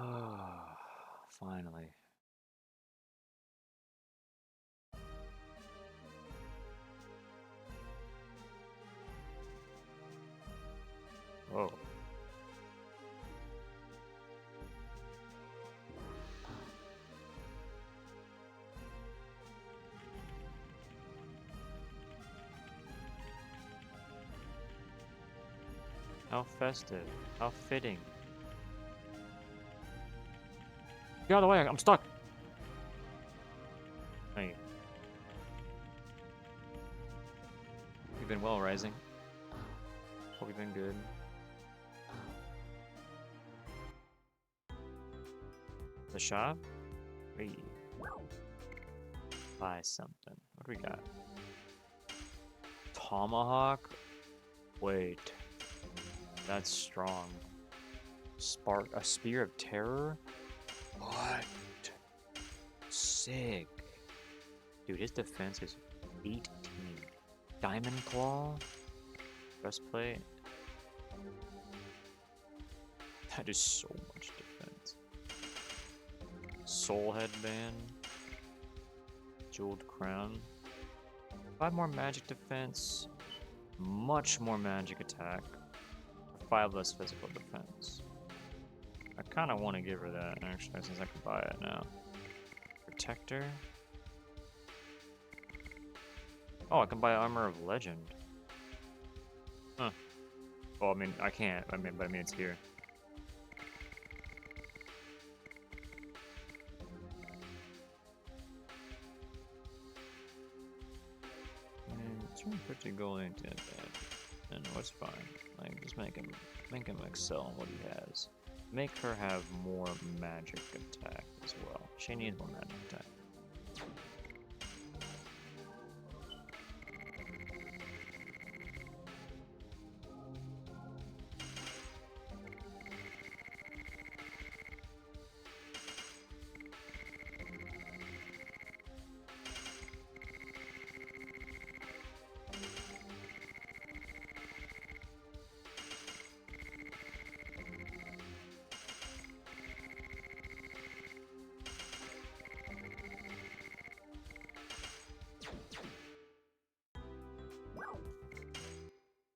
Ah, finally. Whoa. How festive. How fitting. Get out of the way, I'm stuck! Hey. You've been well, Rising. Hope you've been good. The shop? Hey. Buy something. What do we got? Tomahawk? Wait. That's strong. Spark. A spear of terror? What? Sick. Dude, his defense is 18. Diamond Claw? Breastplate? That is so much defense. Soul Headband? Jeweled Crown? 5 more magic defense. Much more magic attack. 5 less physical defense. I kind of want to give her that, actually, since I can buy it now. Protector? Oh, I can buy Armor of Legend. Huh. Well, I mean, I can't. But I mean, it's here. And 250 gold ain't that bad. And what's fine? Like, just make him excel on what he has. Make her have more magic attack as well. She needs more magic attack.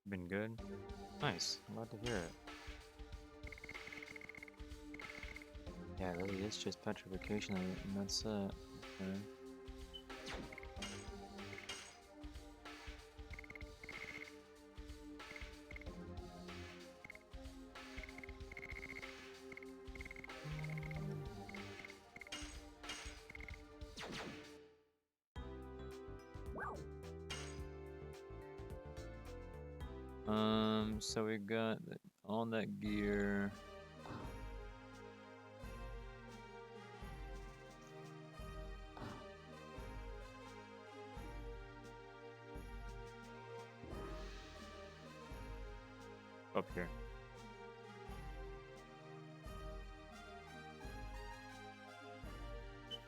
Been good? Nice. I'm glad to hear it. Yeah, it really is just petrification and that's it. Okay. So we got all that gear. Up here.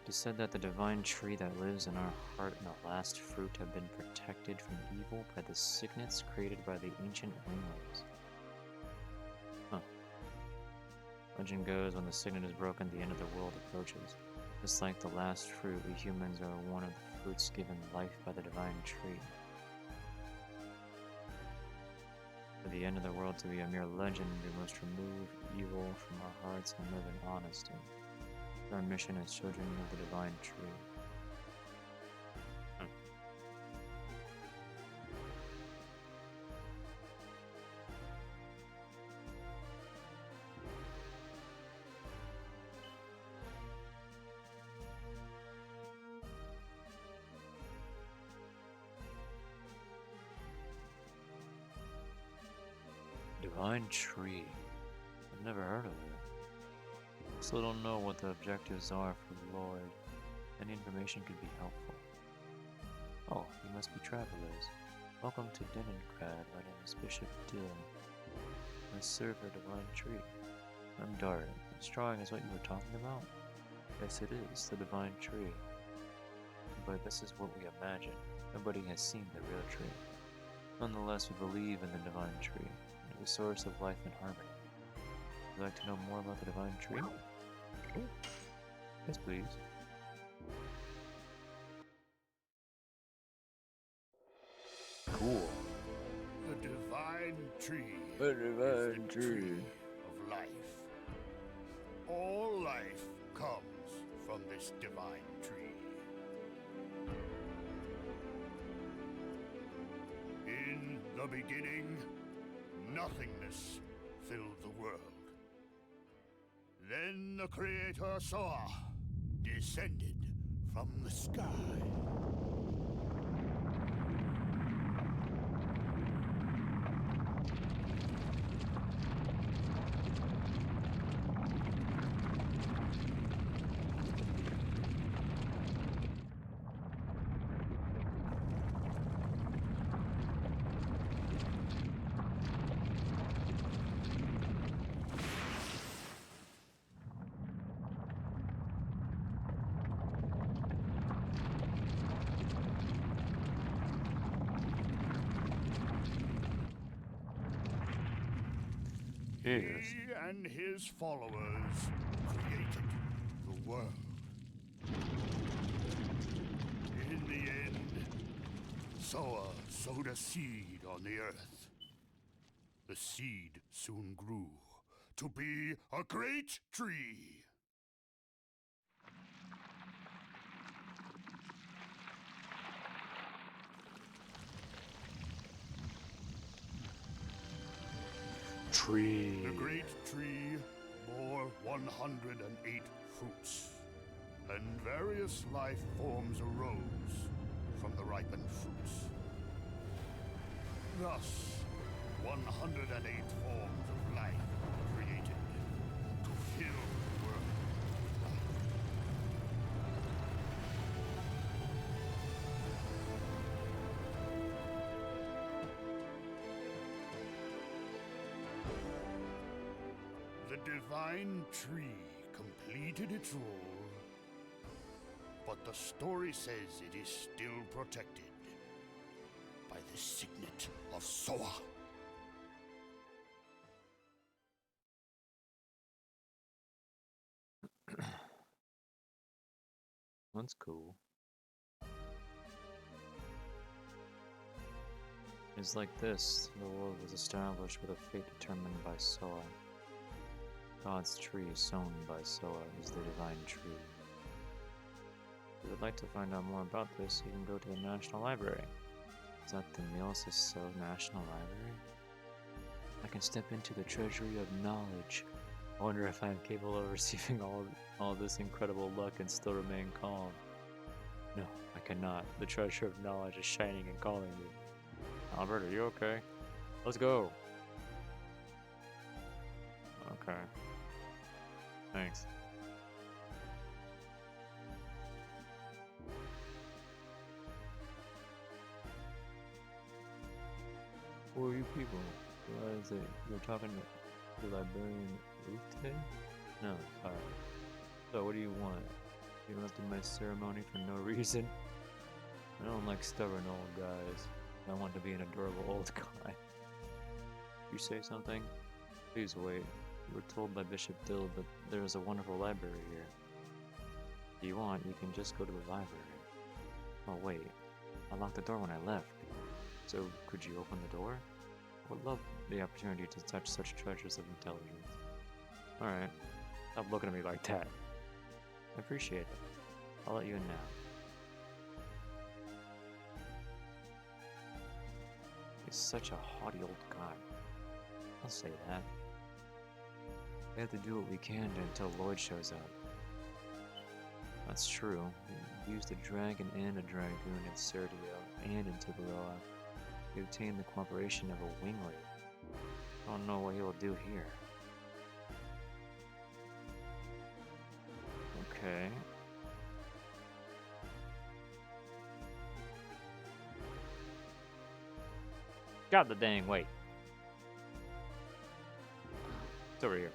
It is said that the divine tree that lives in our heart and the last fruit have been protected from evil by the sickness created by the ancient winglings. Huh. Legend goes, when the signet is broken, the end of the world approaches. Just like the last fruit, we humans are one of the fruits given life by the divine tree. For the end of the world to be a mere legend, we must remove evil from our hearts and live in honesty. Our mission as children of the divine tree. Divine tree. I've never heard of it. Still don't know what the objectives are for Lloyd. Any information could be helpful. Oh, you must be travelers. Welcome to Denningrad. My name is Bishop Dylan. I serve the divine tree. I'm Dart. This drawing is what you were talking about? Yes, it is, the divine tree. But this is what we imagine. Nobody has seen the real tree. Nonetheless, we believe in the divine tree, the source of life and harmony. Would you like to know more about the divine tree? Oh, yes, please. Cool. The divine tree The is divine the tree. tree of life. All life comes from this divine tree. In the beginning, nothingness filled the world. Then the Creator saw, descended from the sky. Yes. He and his followers created the world. In the end, Soa sowed a seed on the earth. The seed soon grew to be a great tree. Tree. The great tree bore 108 fruits, and various life forms arose from the ripened fruits. Thus, 108 forms of life were created to fill the world with life. The divine tree completed its role, but the story says it is still protected by the signet of Soa. That's cool. It's like this. The world was established with a fate determined by Soa. God's tree sown by Soa is the divine tree. If you would like to find out more about this, you can go to the National Library. Is that the Mills' National Library? I can step into the treasury of knowledge. I wonder if I am capable of receiving all this incredible luck and still remain calm. No, I cannot. The treasure of knowledge is shining and calling me. Albert, are you okay? Let's go. Okay. Thanks. Who are you people? Why is it you're talking to the librarian Ute? No, sorry. So what do you want? You interrupted my ceremony for no reason? I don't like stubborn old guys. I want to be an adorable old guy. You say something? Please wait. We were told by Bishop Dill that there is a wonderful library here. If you want, you can just go to the library. Oh wait, I locked the door when I left. So could you open the door? I would love the opportunity to touch such treasures of intelligence. Alright, stop looking at me like that. I appreciate it. I'll let you in now. He's such a haughty old guy. I'll say that. We have to do what we can until Lloyd shows up. That's true. We used a dragon and a dragoon in Serdio and in Tiburoa. We obtained the cooperation of a winglet. I don't know what he will do here. Okay. God the dang wait. It's over here.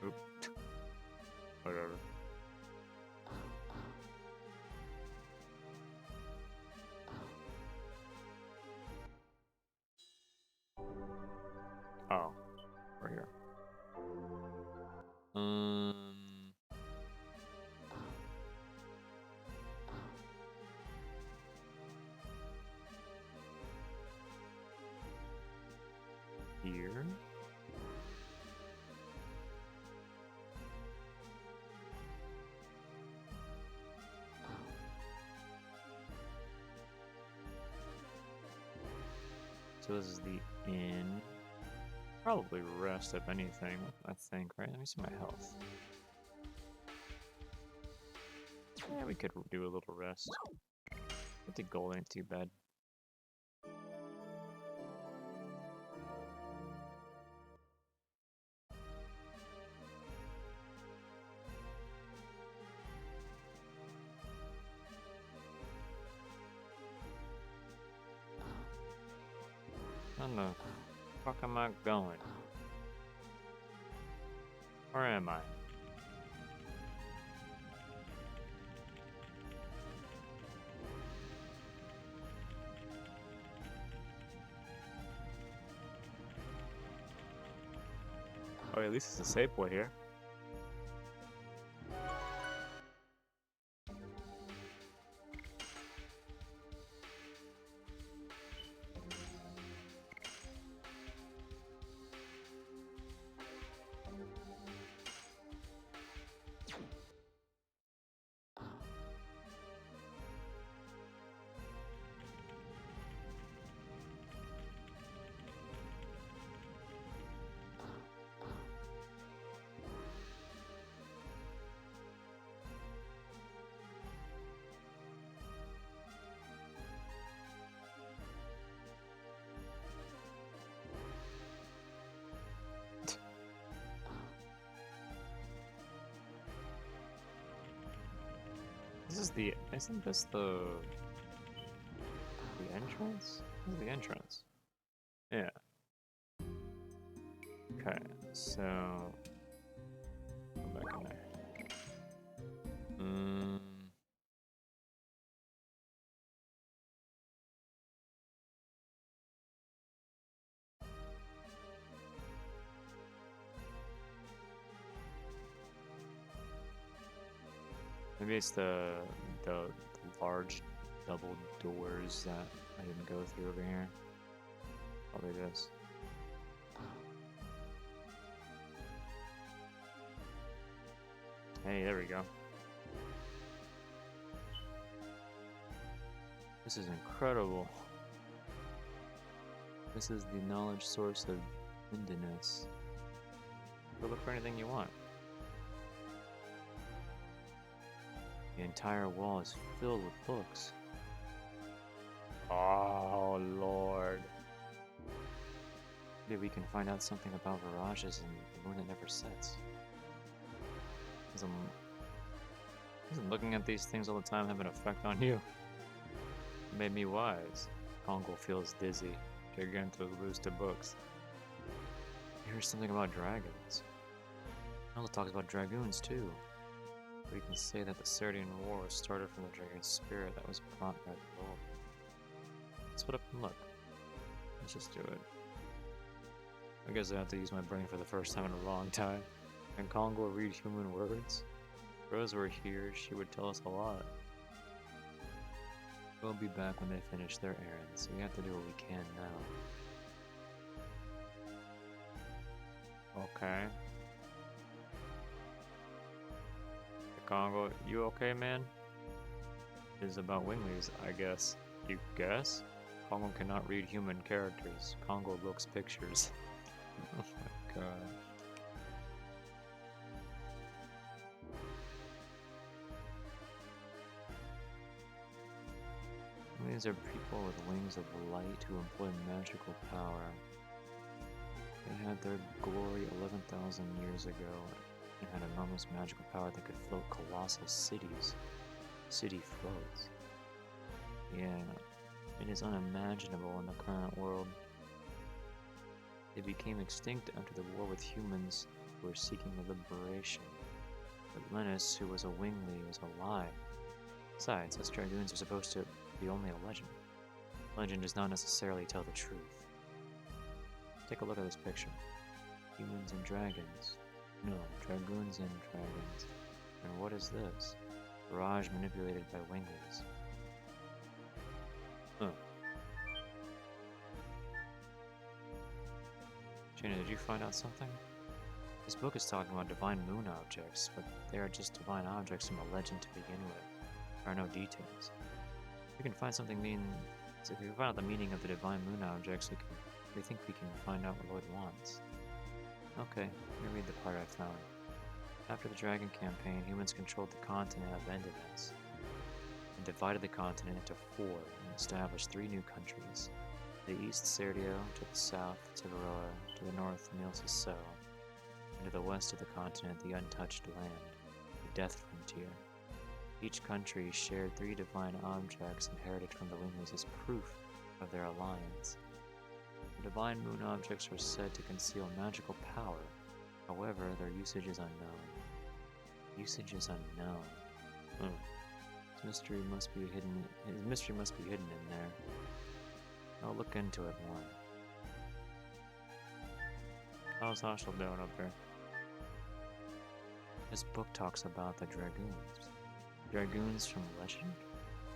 Oop. Whatever. Oh, we're here. Here. So this is the inn. Probably rest if anything, I think, right? Let me see my health. Yeah, we could do a little rest. I think gold ain't too bad. Where the fuck am I going? Where am I? Oh, at least it's a safe way here. Isn't this the entrance? This is the entrance. Yeah. Okay, so go back in there. Maybe it's the large double doors that I didn't go through over here. Probably this. Hey, there we go. This is incredible. This is the knowledge source of Indiness. Go look for anything you want. The entire wall is filled with books. Oh, Lord. Maybe we can find out something about mirages and the moon that never sets. Isn't looking at these things all the time have an effect on you? It made me wise. Congo feels dizzy. Giganto lose to books. Here's something about dragons. Nella talks about dragoons too. We can say that the Sardian War was started from the dragon's spirit that was brought by the Lord. Let's put up and look. Let's just do it. I guess I have to use my brain for the first time in a long time. Can Congo read human words? If Rose were here, she would tell us a lot. We'll be back when they finish their errands, so we have to do what we can now. Okay. Congo, you okay, man? It is about winglies, I guess. You guess? Congo cannot read human characters. Congo looks pictures. Oh my god. These are people with wings of light who employ magical power. They had their glory 11,000 years ago. It had enormous magical power that could float colossal cities. City floats. Yeah, it is unimaginable in the current world. They became extinct after the war with humans who were seeking liberation. But Linus, who was a wingly, was alive. Besides, us dragoons are supposed to be only a legend. Legend does not necessarily tell the truth. Take a look at this picture. Humans and dragons. No, dragoons and dragons. And what is this? Barrage manipulated by wingless. Huh. Jaina, did you find out something? This book is talking about divine moon objects, but they are just divine objects from a legend to begin with. There are no details. If we can find something if we find out the meaning of the divine moon objects, we think we can find out what Lloyd wants. Okay, let me read the part I found. After the Dragon campaign, humans controlled the continent of Endiness and divided the continent into 4 and established 3 new countries. To the east, Serdio; to the south, Tivaroa; to the north, Nilsa, and to the west of the continent, the untouched land, the Death Frontier. Each country shared 3 divine objects inherited from the Wingless as proof of their alliance. The divine moon objects were said to conceal magical power. However, their usage is unknown. Usage is unknown. His mystery must be hidden in there. I'll look into it more. How's Hoshel doing up there? This book talks about the Dragoons. Dragoons from legend?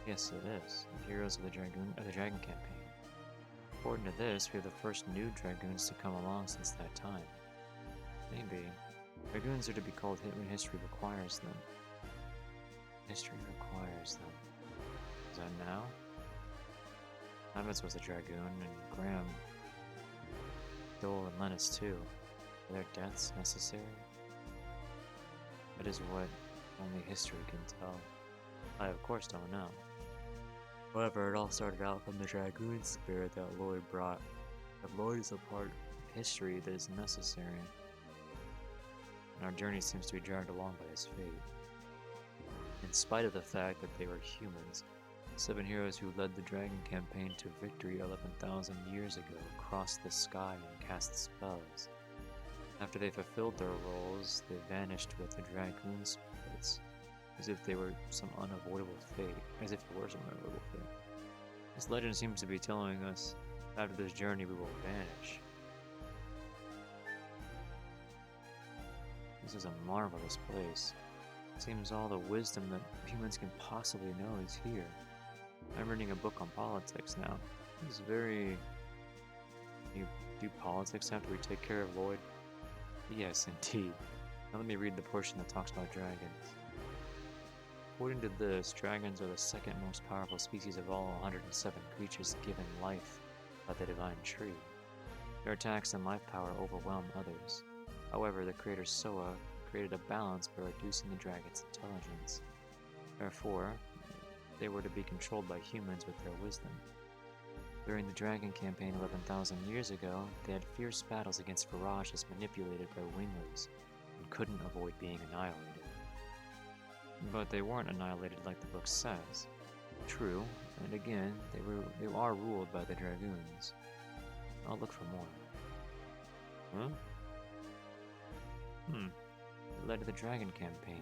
Yes, it is. The heroes of the Dragon campaign. According to this, we are the first new Dragoons to come along since that time. Maybe. Dragoons are to be called when history requires them. History requires them. Is that now? Clemens was a Dragoon, and Graham, Dole, and Lennis too. Are their deaths necessary? That is what only history can tell. I, of course, don't know. However, it all started out from the Dragoon spirit that Lloyd brought. That Lloyd is a part of history that is necessary. And our journey seems to be dragged along by his fate. In spite of the fact that they were humans, 7 heroes who led the Dragon campaign to victory 11,000 years ago crossed the sky and cast spells. After they fulfilled their roles, they vanished with the Dragoon spirits, as if they were some unavoidable fate. This legend seems to be telling us after this journey we will vanish. This is a marvelous place. It seems all the wisdom that humans can possibly know is here. I'm reading a book on politics now. It's very... You do politics after we take care of Lloyd? Yes, indeed. Now let me read the portion that talks about dragons. According to this, dragons are the second most powerful species of all 107 creatures given life by the Divine Tree. Their attacks and life power overwhelm others. However, the creator Soa created a balance by reducing the dragon's intelligence. Therefore, they were to be controlled by humans with their wisdom. During the Dragon campaign 11,000 years ago, they had fierce battles against Virages manipulated by wingless and couldn't avoid being annihilated. But they weren't annihilated like the book says. True, and again, they are ruled by the Dragoons. I'll look for more. Huh? It led to the Dragon campaign.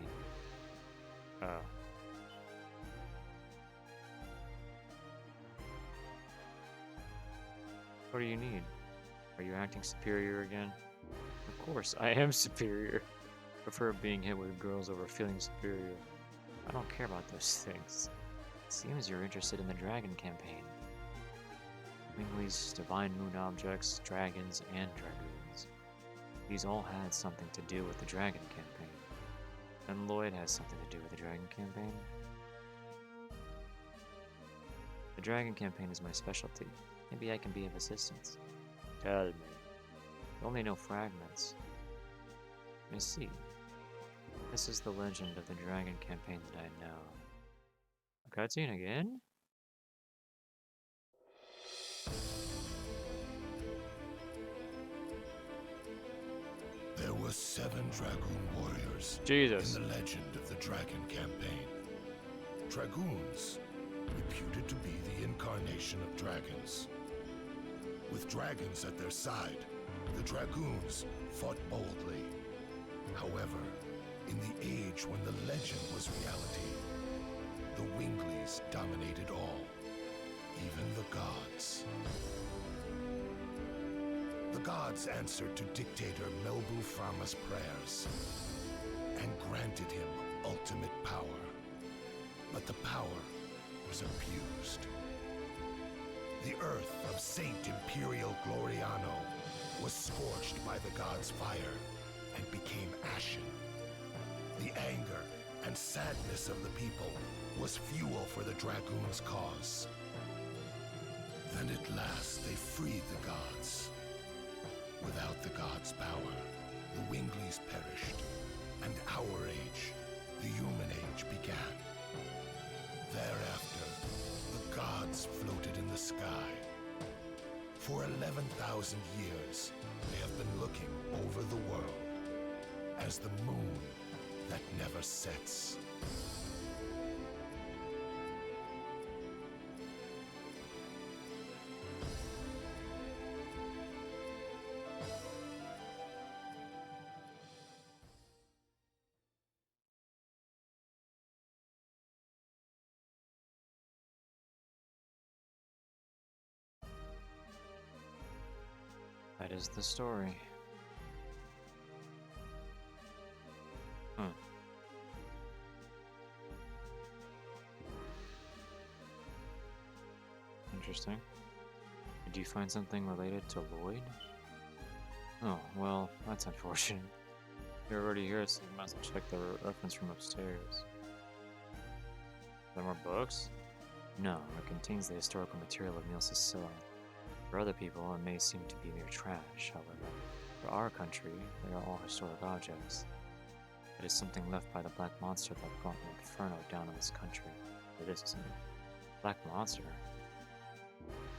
What do you need? Are you acting superior again? Of course, I am superior. I prefer being hit with girls over feeling superior. I don't care about those things. It seems you're interested in the Dragon campaign. Wingley's divine moon objects, dragons, and dragoons. These all had something to do with the Dragon campaign. And Lloyd has something to do with the Dragon campaign. The Dragon campaign is my specialty. Maybe I can be of assistance. Tell me. I only know fragments. I see. This is the legend of the Dragon campaign that I know. A cutscene again? There were 7 Dragoon warriors Jesus. in the legend of the Dragon campaign. Dragoons, reputed to be the incarnation of dragons. With dragons at their side, the Dragoons fought boldly. However, in the age when the legend was reality, the Wingleys dominated all, even the gods. The gods answered to dictator Melbu Frama's prayers and granted him ultimate power. But the power was abused. The earth of Saint Imperial Gloriano was scorched by the god's fire and became ashen. The anger and sadness of the people was fuel for the Dragoon's cause. Then at last they freed the gods. Without the gods' power, the Winglies perished, and our age, the human age, began. Thereafter, the gods floated in the sky. For 11,000 years, they have been looking over the world as the moon that never sets. That is the story. Interesting. Did you find something related to Lloyd? Oh, well, that's unfortunate. You're already here, so you must check the reference room upstairs. Are there more books? No, it contains the historical material of Milsa's cell. For other people, it may seem to be mere trash, however. For our country, they are all historic objects. It is something left by the Black Monster that brought an inferno down on this country. It is, isn't it? Black Monster?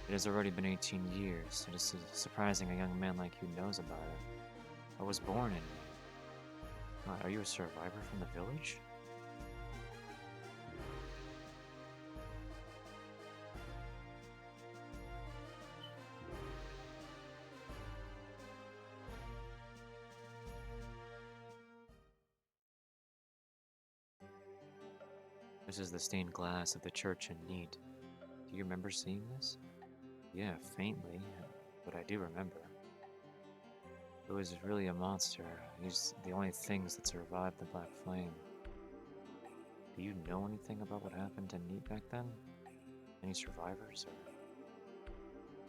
It has already been 18 years. It is surprising a young man like you knows about it. I was born in it. Are you a survivor from the village? This is the stained glass of the church in Neat. Do you remember seeing this? Yeah, faintly, but I do remember. It was really a monster. He's the only things that survived the Black Flame. Do you know anything about what happened to Neat back then? Any survivors? Or...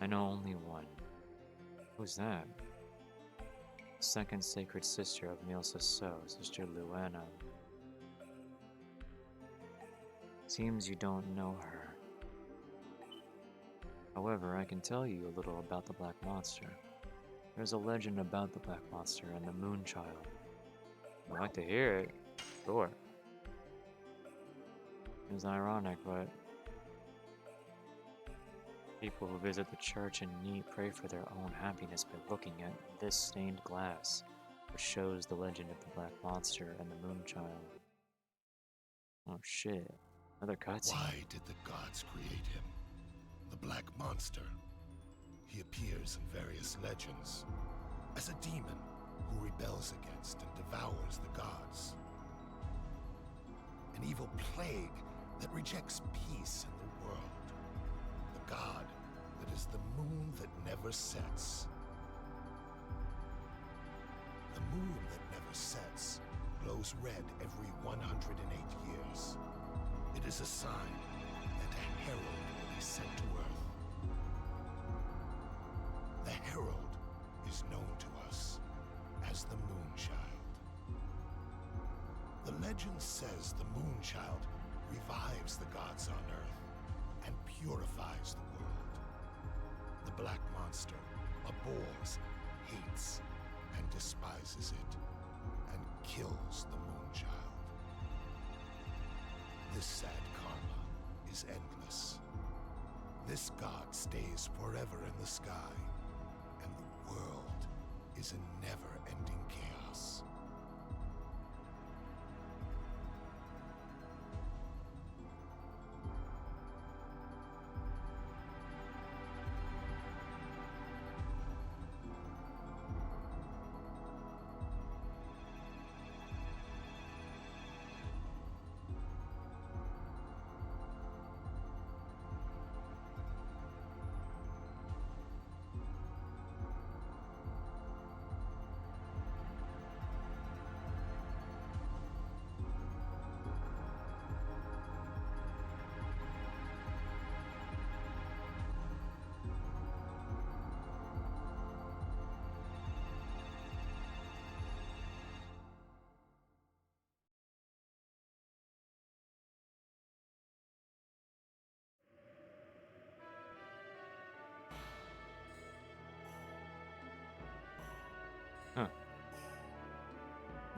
I know only one. Who's that? Second sacred sister of Milsa So, Sister Luana. Seems you don't know her. However, I can tell you a little about the Black Monster. There's a legend about the Black Monster and the Moon Child. I'd like to hear it. Sure. It's ironic, but people who visit the church in Neat pray for their own happiness by looking at this stained glass, which shows the legend of the Black Monster and the Moon Child. Oh shit. Another cutscene. Why did the gods create him? The Black Monster. He appears in various legends as a demon who rebels against and devours the gods. An evil plague that rejects peace in the world. The god that is the moon that never sets. The moon that never sets glows red every 108 years. It is a sign that a herald will be sent to Earth. The herald is known to us as the Moonchild. The legend says the Moonchild revives the gods on Earth and purifies the world. The Black Monster abhors, hates, and despises it, and kills the Moonchild. This sad karma is endless. This god stays forever in the sky, and the world is in never-ending chaos.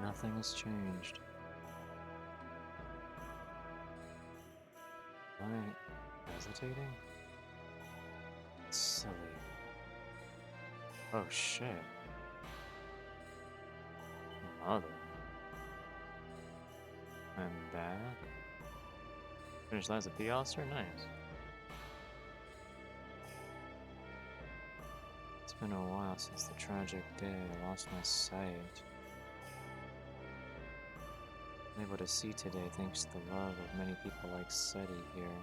Nothing has changed. Am I hesitating? It's silly. Oh shit. Mother. I'm back. Finished last at the Ulster? Nice. It's been a while since the tragic day I lost my sight. I'm able to see today thanks to the love of many people like Seti here.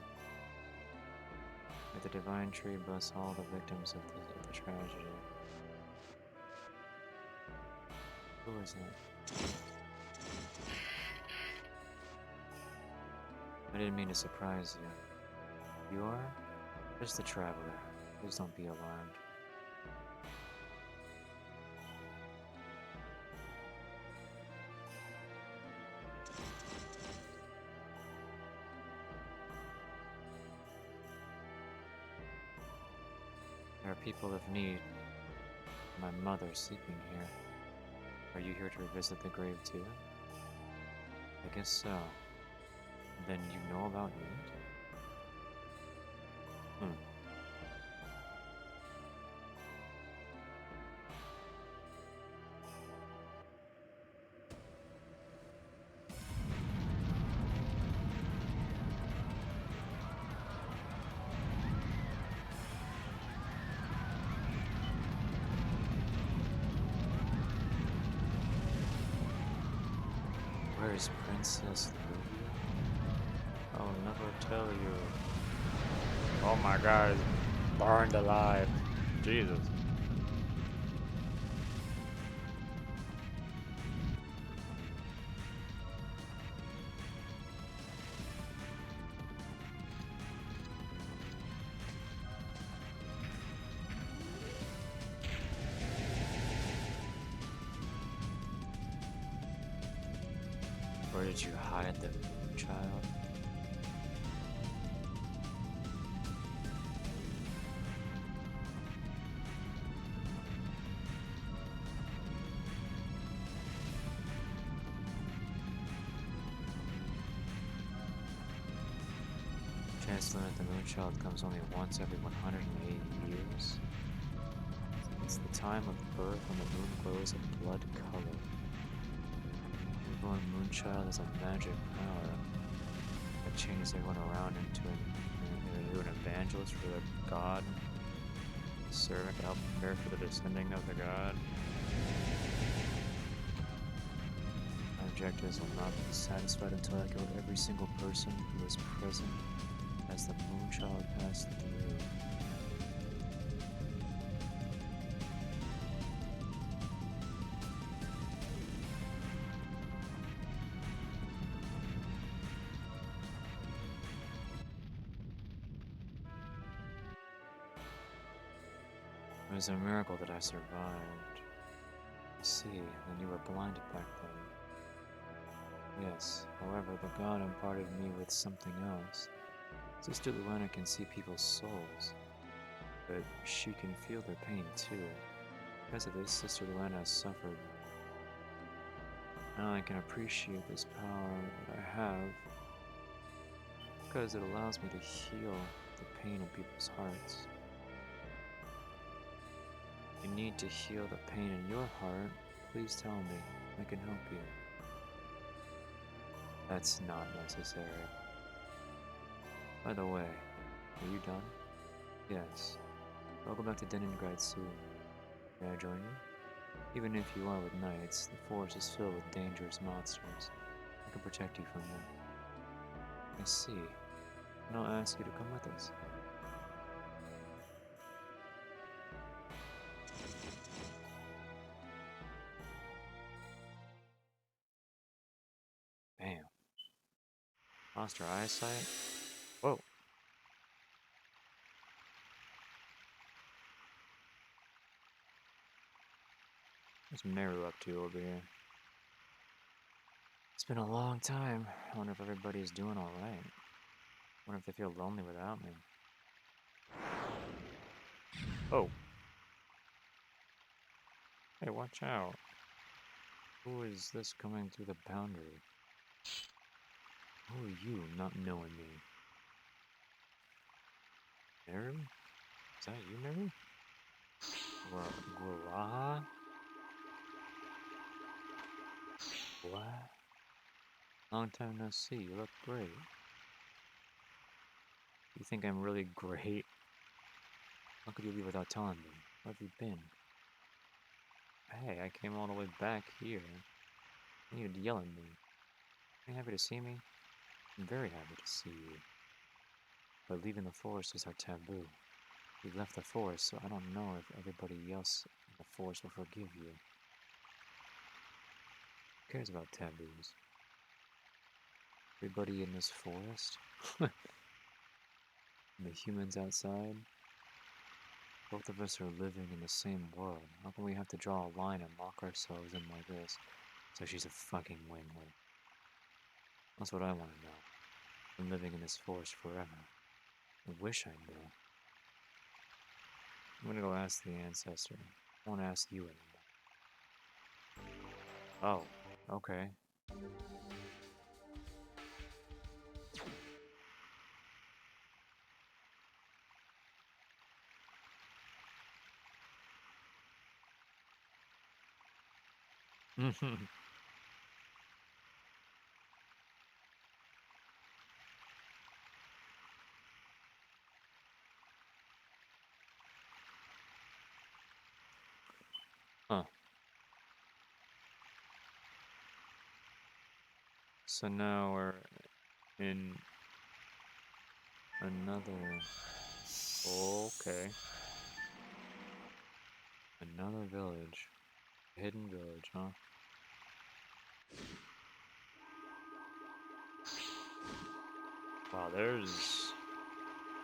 May the divine tree bless all the victims of the tragedy. Who is it? I didn't mean to surprise you. You are? Just a traveler. Please don't be alarmed. There are people of need. My mother sleeping here. Are you here to revisit the grave too? I guess so. Then you know about need? Where is Princess Livia? I'll never tell you. Oh my god, burned alive. Jesus. Where did you hide the moon child? Chance limit the moon child comes only once every 108 years. It's the time of birth when the moon glows a blood color. Newborn moonchild has a magic power that changes everyone around into an evangelist for the god, servant to help prepare for the descending of the god. My objectives will not be satisfied until I kill every single person who was present as the moonchild passed through. It was a miracle that I survived. See, then you were blinded back then. Yes, however, the god imparted me with something else. Sister Luana can see people's souls, but she can feel their pain too. Because of this, Sister Luana has suffered. Now I can appreciate this power that I have, because it allows me to heal the pain in people's hearts. If you need to heal the pain in your heart, please tell me. I can help you. That's not necessary. By the way, are you done? Yes. I'll go back to Leningrad soon. May I join you? Even if you are with knights, the forest is filled with dangerous monsters. I can protect you from them. I see. And I'll ask you to come with us. Bam. Lost her eyesight? Whoa. What's Meru up to over here? It's been a long time. I wonder if everybody's doing alright. I wonder if they feel lonely without me. Oh. Hey, watch out. Who is this coming through the boundary? Who are you not knowing me? Mary? Is that you, Mary? Guaraha? What? Long time no see. You look great. You think I'm really great? How could you leave without telling me? Where have you been? Hey, I came all the way back here. And you'd yell at me. Are you happy to see me? I'm very happy to see you. But leaving the forest is our taboo. You left the forest, so I don't know if everybody else in the forest will forgive you. Who cares about taboos? Everybody in this forest? And the humans outside? Both of us are living in the same world. How can we have to draw a line and lock ourselves in like this? So she's a fucking winglet. That's what I want to know. I'm living in this forest forever. I wish I knew. I'm gonna go ask the ancestor. I won't ask you anymore. Oh, okay. Huh. So now we're in another... Okay. Another village. Hidden village, huh? Wow, there's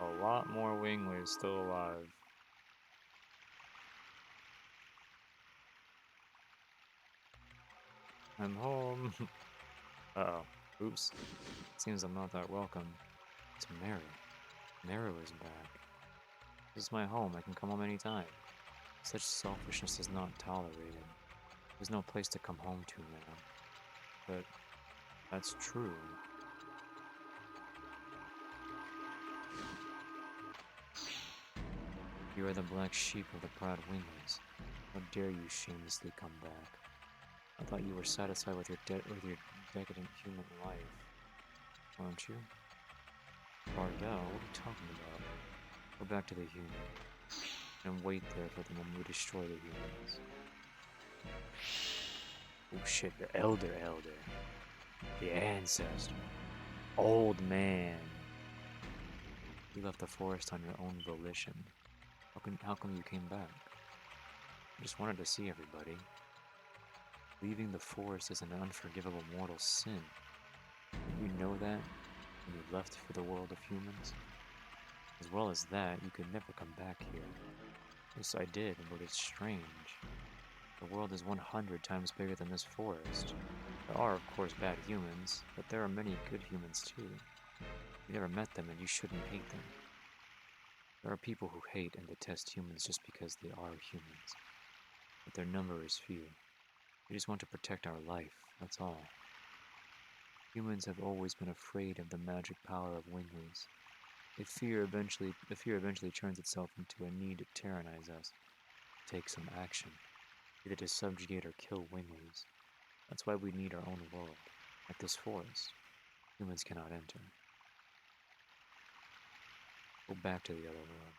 a lot more winglets still alive. I'm home. Uh-oh. Oops. Seems I'm not that welcome. It's Mary. Mary is back. This is my home. I can come home anytime. Such selfishness is not tolerated. There's no place to come home to now. But that's true. You are the black sheep of the Plat winglets. How dare you shamelessly come back? I thought you were satisfied with your decadent human life. Aren't you? Bardell, what are you talking about? Go back to the human. And wait there for them when we destroy the humans. Oh shit, the elder. The ancestor. Old man. You left the forest on your own volition. How come you came back? I just wanted to see everybody. Leaving the forest is an unforgivable mortal sin. Did you know that when you left for the world of humans? As well as that, you could never come back here. Yes, I did, but it's strange. The world is 100 times bigger than this forest. There are, of course, bad humans, but there are many good humans too. You never met them and you shouldn't hate them. There are people who hate and detest humans just because they are humans. But their number is few. They just want to protect our life, that's all. Humans have always been afraid of the magic power of winglets. The fear eventually turns itself into a need to tyrannize us, to take some action, either to subjugate or kill winglets. That's why we need our own world. Like this forest, humans cannot enter. Go back to the other world.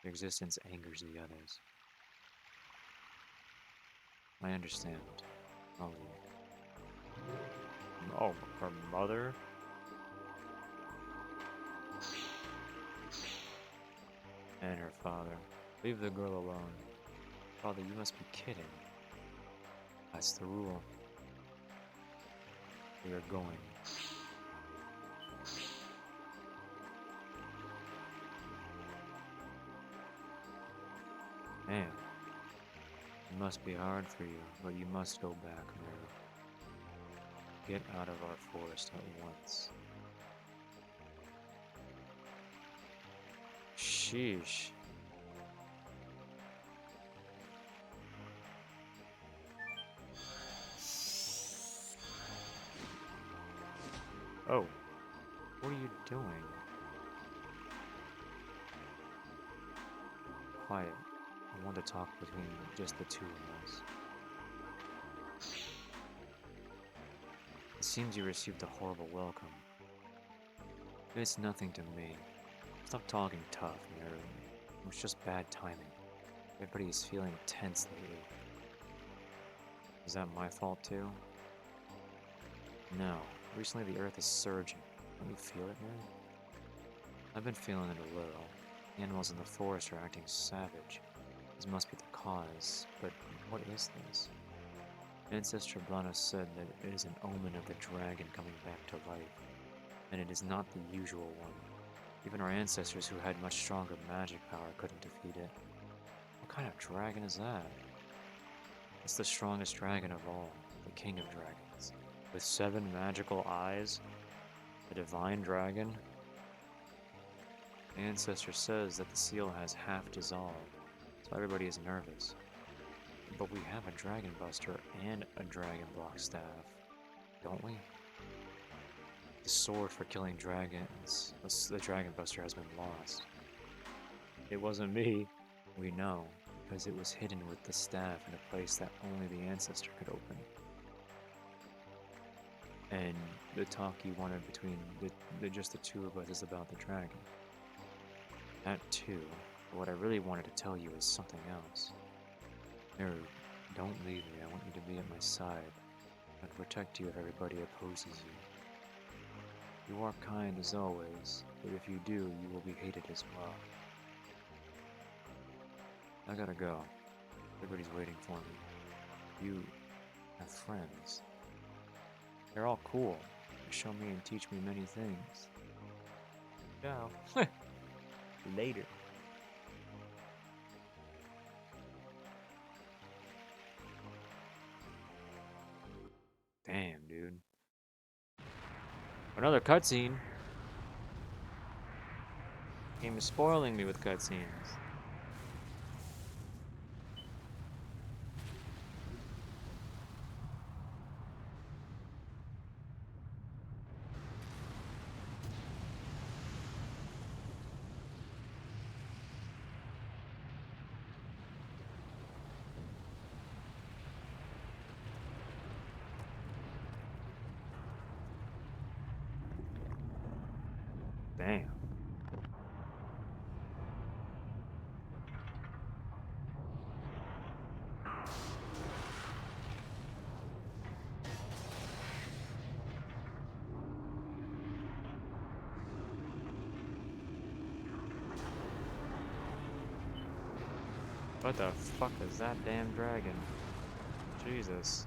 Their existence angers the others. I understand. I'll leave. Oh, her mother? And her father. Leave the girl alone. Father, you must be kidding. That's the rule. We are going. Man, it must be hard for you, but you must go back, Mary. Get out of our forest at once. Sheesh. Oh, what are you doing? Quiet. I want to talk between just the two of us. It seems you received a horrible welcome. It's nothing to me. Stop talking tough, Mary. It was just bad timing. Everybody is feeling tense lately. Is that my fault too? No. Recently the earth is surging. Don't you feel it, Mary? I've been feeling it a little. The animals in the forest are acting savage. This must be the cause. But what is this? Ancestor Blana said that it is an omen of the dragon coming back to life. And it is not the usual one. Even our ancestors who had much stronger magic power couldn't defeat it. What kind of dragon is that? It's the strongest dragon of all, the king of dragons. With 7 magical eyes? The divine dragon? The ancestor says that the seal has half dissolved, so everybody is nervous. But we have a dragon buster and a dragon block staff, don't we? The sword for killing dragons, the dragon buster, has been lost. It wasn't me, we know, because it was hidden with the staff in a place that only the ancestor could open. And the talk you wanted between just the two of us is about the dragon. That too, but what I really wanted to tell you is something else. No, don't leave me. I want you to be at my side. I'll protect you if everybody opposes you. You are kind as always, but if you do, you will be hated as well. I gotta go. Everybody's waiting for me. You have friends. They're all cool. They show me and teach me many things. Ciao. Later. Damn, dude. Another cutscene. Game is spoiling me with cutscenes. Damn. What the fuck is that damn dragon? Jesus.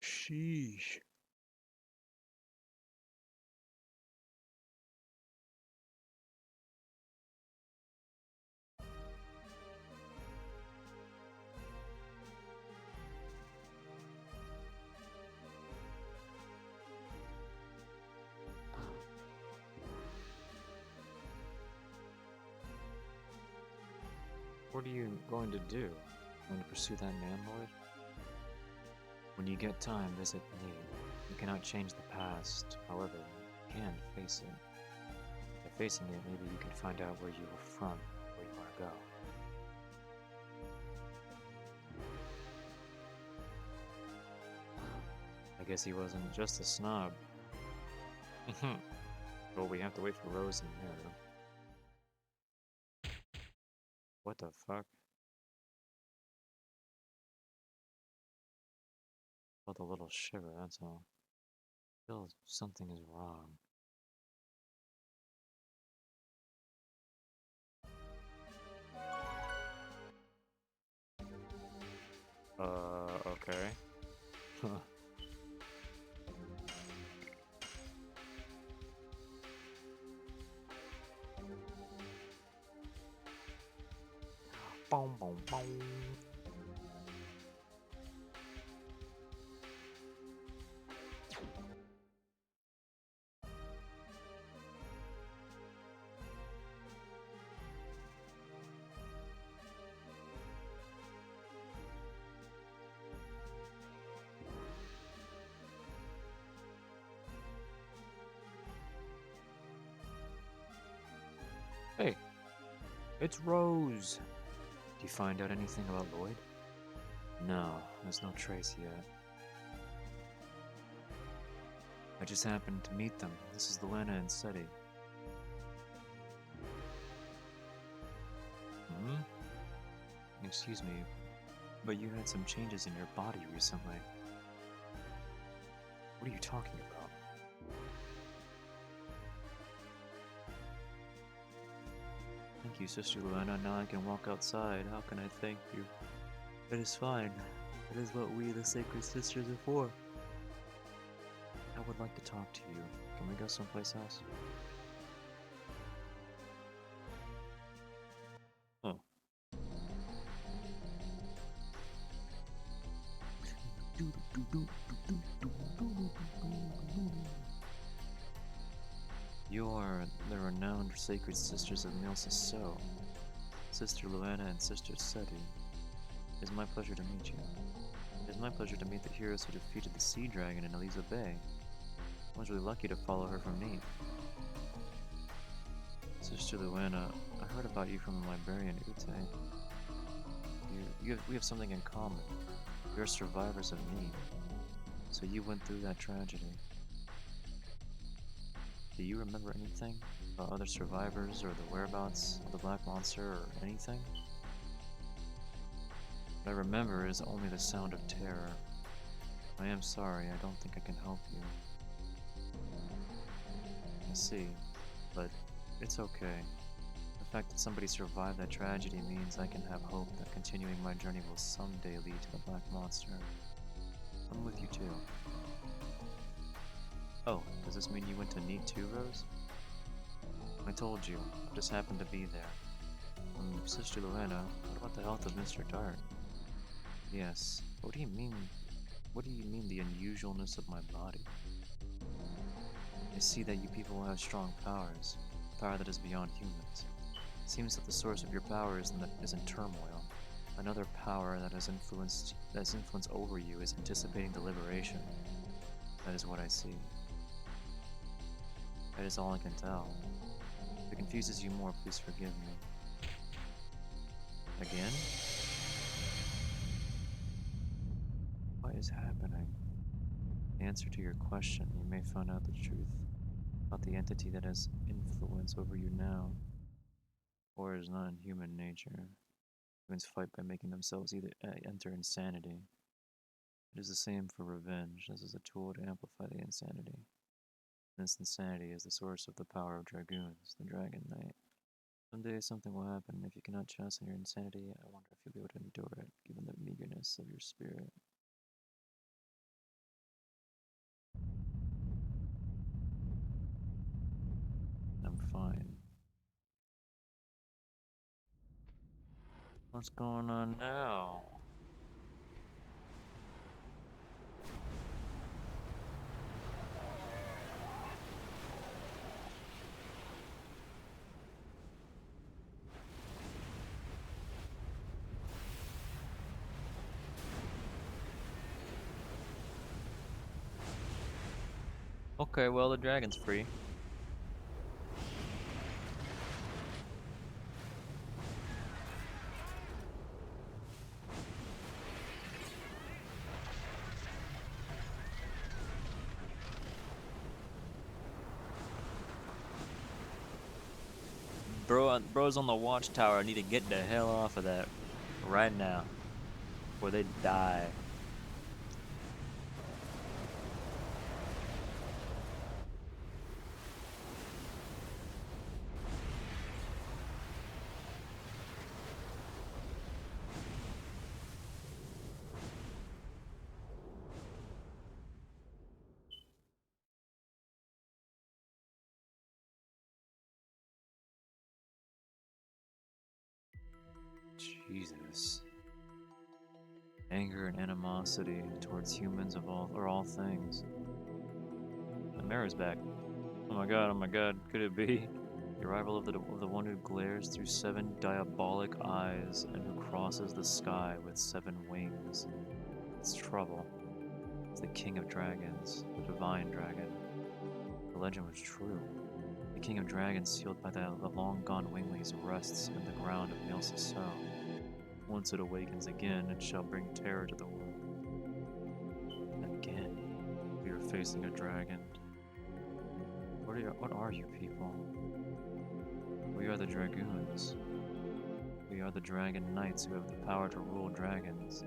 Sheesh. What are you going to do? Going to pursue that man, Lord? When you get time, visit me. You cannot change the past, however, you can face it. By facing it, maybe you can find out where you were from, where you want to go. I guess he wasn't just a snob. Well, we have to wait for Rose and Miranda. What the fuck? Felt a little shiver, that's all. I feel something is wrong. Okay. Boom, boom, boom. It's Rose! Did you find out anything about Lloyd? No, there's no trace yet. I just happened to meet them. This is Luana and Seti. Hmm? Excuse me, but you had some changes in your body recently. What are you talking about? Thank you, Sister Luana. Now I can walk outside. How can I thank you? It is fine. It is what we, the Sacred Sisters, are for. I would like to talk to you. Can we go someplace else? Oh. You are the renowned Sacred Sisters of Milsa So, Sister Luana and Sister Seti. It is my pleasure to meet you. It is my pleasure to meet the heroes who defeated the Sea Dragon in Eliza Bay. I was really lucky to follow her from Neat. Sister Luana, I heard about you from the librarian Ute. We have something in common. You're survivors of Neat. So you went through that tragedy. Do you remember anything about other survivors or the whereabouts of the Black Monster or anything? What I remember is only the sound of terror. I am sorry, I don't think I can help you. I see, but it's okay. The fact that somebody survived that tragedy means I can have hope that continuing my journey will someday lead to the Black Monster. I'm with you too. Oh, does this mean you went to Neat too, Rose? I told you, I just happened to be there. Sister Luana, what about the health of Mr. Dart? Yes, what do you mean? What do you mean the unusualness of my body? I see that you people have strong powers, a power that is beyond humans. It seems that the source of your power is in turmoil. Another power that has influence over you is anticipating the liberation. That is what I see. That is all I can tell. If it confuses you more, please forgive me. Again? What is happening? In answer to your question, you may find out the truth about the entity that has influence over you now. War is not in human nature. Humans fight by making themselves either enter insanity. It is the same for revenge. This is a tool to amplify the insanity. This insanity is the source of the power of Dragoons, the Dragon Knight. Someday something will happen. If you cannot chasten your insanity, I wonder if you'll be able to endure it, given the meagerness of your spirit. I'm fine. What's going on now? Okay, well, the dragon's free. Bro's on the watchtower. I need to get the hell off of that right now, before they die. Jesus. Anger and animosity towards humans of all things. The mirror's back. Oh my god, could it be? The arrival of the one who glares through 7 diabolic eyes and who crosses the sky with 7 wings. It's trouble. It's the king of dragons, the divine dragon. The legend was true. The king of dragons, sealed by the long-gone winglings, rests in the ground of Milsaso. Once it awakens again, it shall bring terror to the world. Again, we are facing a dragon. What are you people? We are the Dragoons. We are the Dragon Knights who have the power to rule dragons.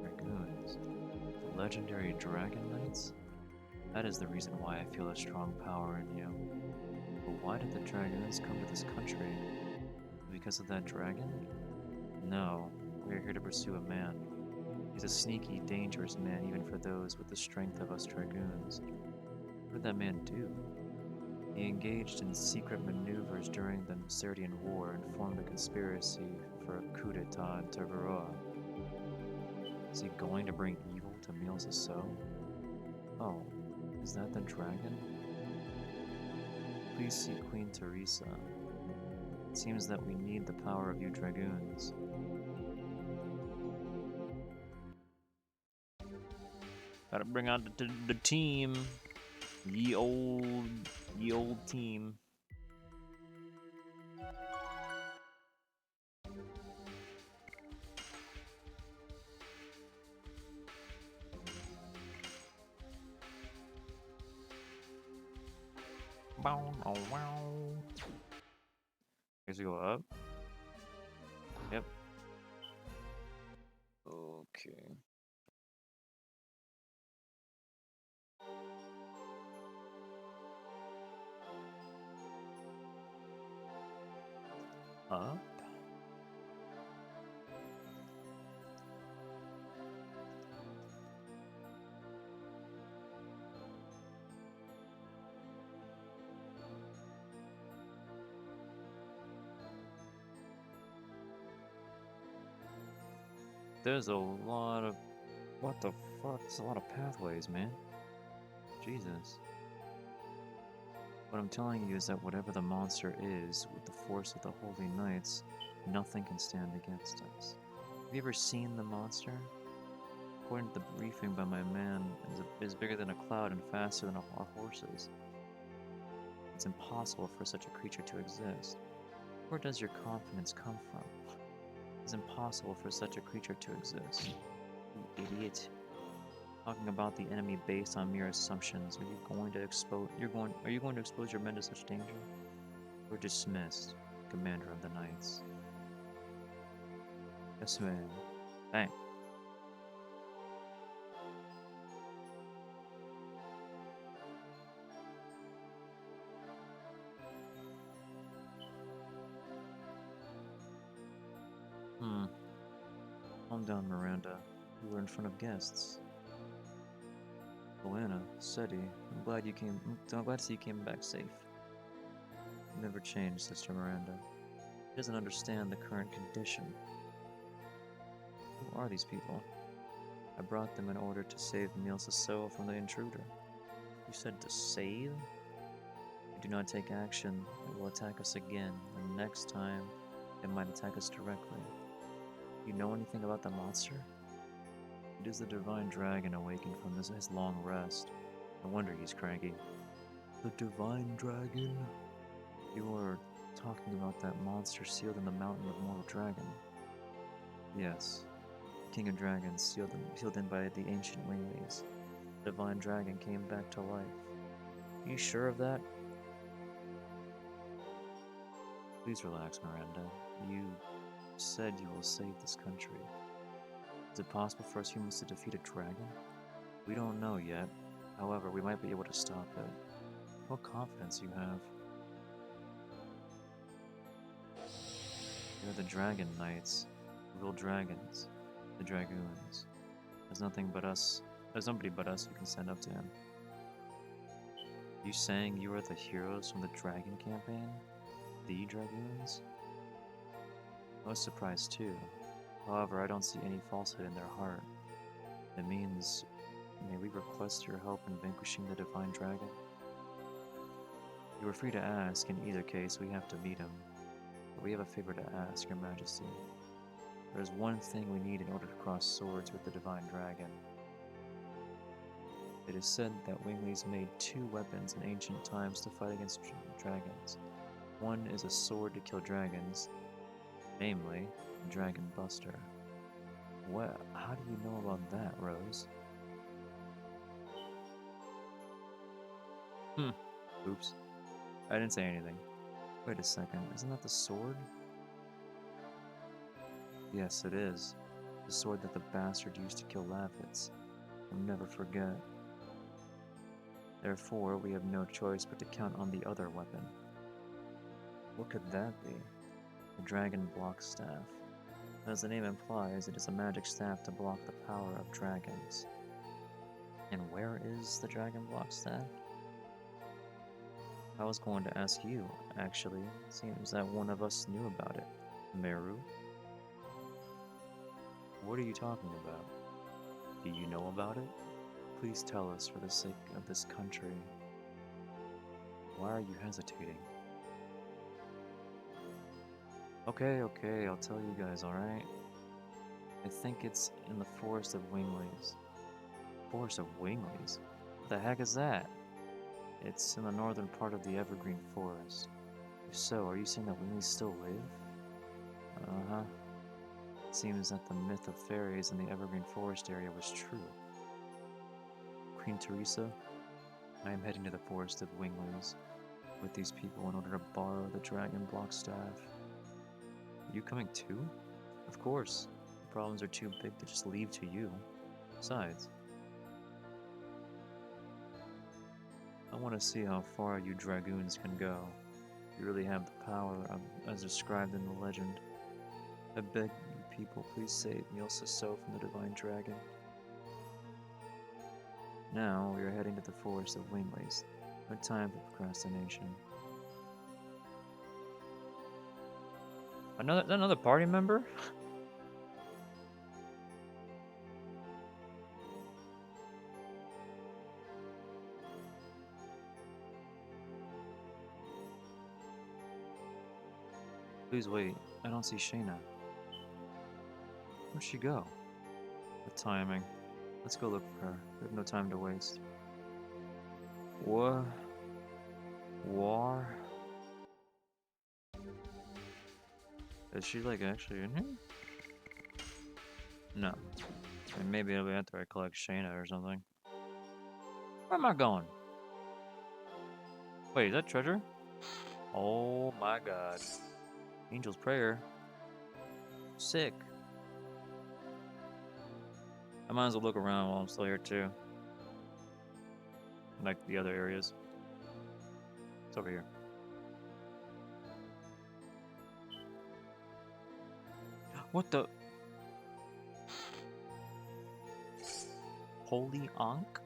Dragoons. The legendary Dragon Knights? That is the reason why I feel a strong power in you. But why did the Dragoons come to this country? Because of that dragon? No, we are here to pursue a man. He's a sneaky, dangerous man even for those with the strength of us Dragoons. What did that man do? He engaged in secret maneuvers during the Serdian War and formed a conspiracy for a coup d'etat in Terveroa. Is he going to bring evil to Milsaso? Oh, is that the dragon? Please see Queen Teresa. It seems that we need the power of you Dragoons. Gotta bring out the team. Ye old team. Bow, oh, wow. Guess we go up. Yep. Okay. Up. There's a lot of... What the fuck? There's a lot of pathways, man. Jesus. What I'm telling you is that whatever the monster is, with the force of the Holy Knights, nothing can stand against us. Have you ever seen the monster? According to the briefing by my man, it is bigger than a cloud and faster than our horses. It's impossible for such a creature to exist. Where does your confidence come from? It's impossible for such a creature to exist. You idiot. Talking about the enemy based on mere assumptions. Are you going to expose your men to such danger? We're dismissed, Commander of the Knights. Yes, ma'am. Thanks. Calm down, Miranda. We were in front of guests. Buena, Seti, I'm glad to see you came back safe. You never changed, Sister Miranda. He doesn't understand the current condition. Who are these people? I brought them in order to save Milsaso from the intruder. You said to save? If we do not take action, it will attack us again, and next time, it might attack us directly. You know anything about the monster? It is the divine dragon awakened from his long rest. No wonder he's cranky. The divine dragon? You are talking about that monster sealed in the mountain of Mortal Dragon. Yes. The King of Dragons, sealed in by the ancient winglings. The divine dragon came back to life. Are you sure of that? Please relax, Miranda. You said you will save this country. Is it possible for us humans to defeat a dragon? We don't know yet. However, we might be able to stop it. What confidence you have. You're the Dragon Knights, real dragons, the Dragoons. There's nobody but us who can stand up to him. You saying you are the heroes from the Dragon campaign? The Dragoons? I was surprised too. However, I don't see any falsehood in their heart. It means, may we request your help in vanquishing the divine dragon? You are free to ask. In either case, we have to meet him. But we have a favor to ask, Your Majesty. There is one thing we need in order to cross swords with the divine dragon. It is said that Winglies made 2 weapons in ancient times to fight against dragons. One is a sword to kill dragons, namely, Dragon Buster. What? How do you know about that, Rose? Oops. I didn't say anything. Wait a second, isn't that the sword? Yes, it is. The sword that the bastard used to kill Lavren. I'll never forget. Therefore, we have no choice but to count on the other weapon. What could that be? The Dragon Block Staff. As the name implies, it is a magic staff to block the power of dragons. And where is the Dragon Block Staff? I was going to ask you, actually. It seems that one of us knew about it. Meru? What are you talking about? Do you know about it? Please tell us for the sake of this country. Why are you hesitating? Okay, I'll tell you guys, alright? I think it's in the Forest of Winglies. Forest of Winglies? What the heck is that? It's in the northern part of the Evergreen Forest. If so, are you saying that Winglies still live? Uh-huh. It seems that the myth of fairies in the Evergreen Forest area was true. Queen Teresa, I am heading to the Forest of Winglies with these people in order to borrow the Dragon Block Staff. Are you coming too? Of course. The problems are too big to just leave to you. Besides, I want to see how far you Dragoons can go. You really have the power as described in the legend. I beg you people, please save Milsa So from the Divine Dragon. Now we are heading to the Forest of Winglies. No time for procrastination. Another party member? Please wait. I don't see Shayna. Where'd she go? The timing. Let's go look for her. We have no time to waste. What? War? Is she like actually in here? No. And maybe it'll be after I collect Shayna or something. Where am I going? Wait, is that treasure? Oh my god. Angel's Prayer. Sick. I might as well look around while I'm still here too. Like the other areas. It's over here. What the? Holy Ankh?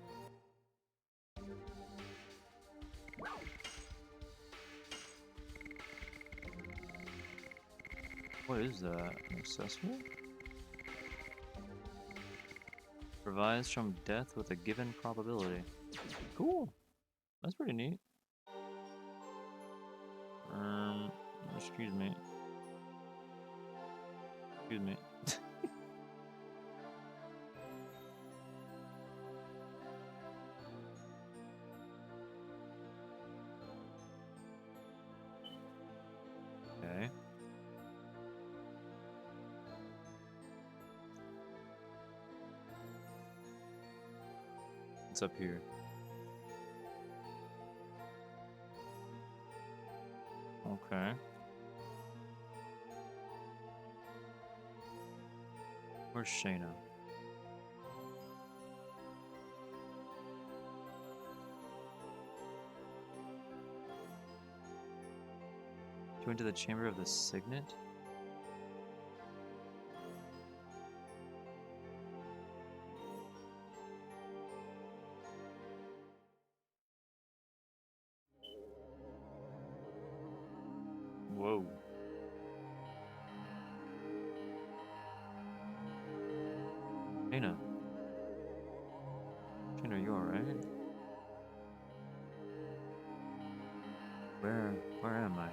What is that? An accessory? Revised from death with a given probability. Cool. That's pretty neat. Excuse me. Excuse me. Okay. What's up here? Okay. Where's Shayna? To enter the chamber of the signet? Whoa. Shayna. Shayna, are you alright? Where am I?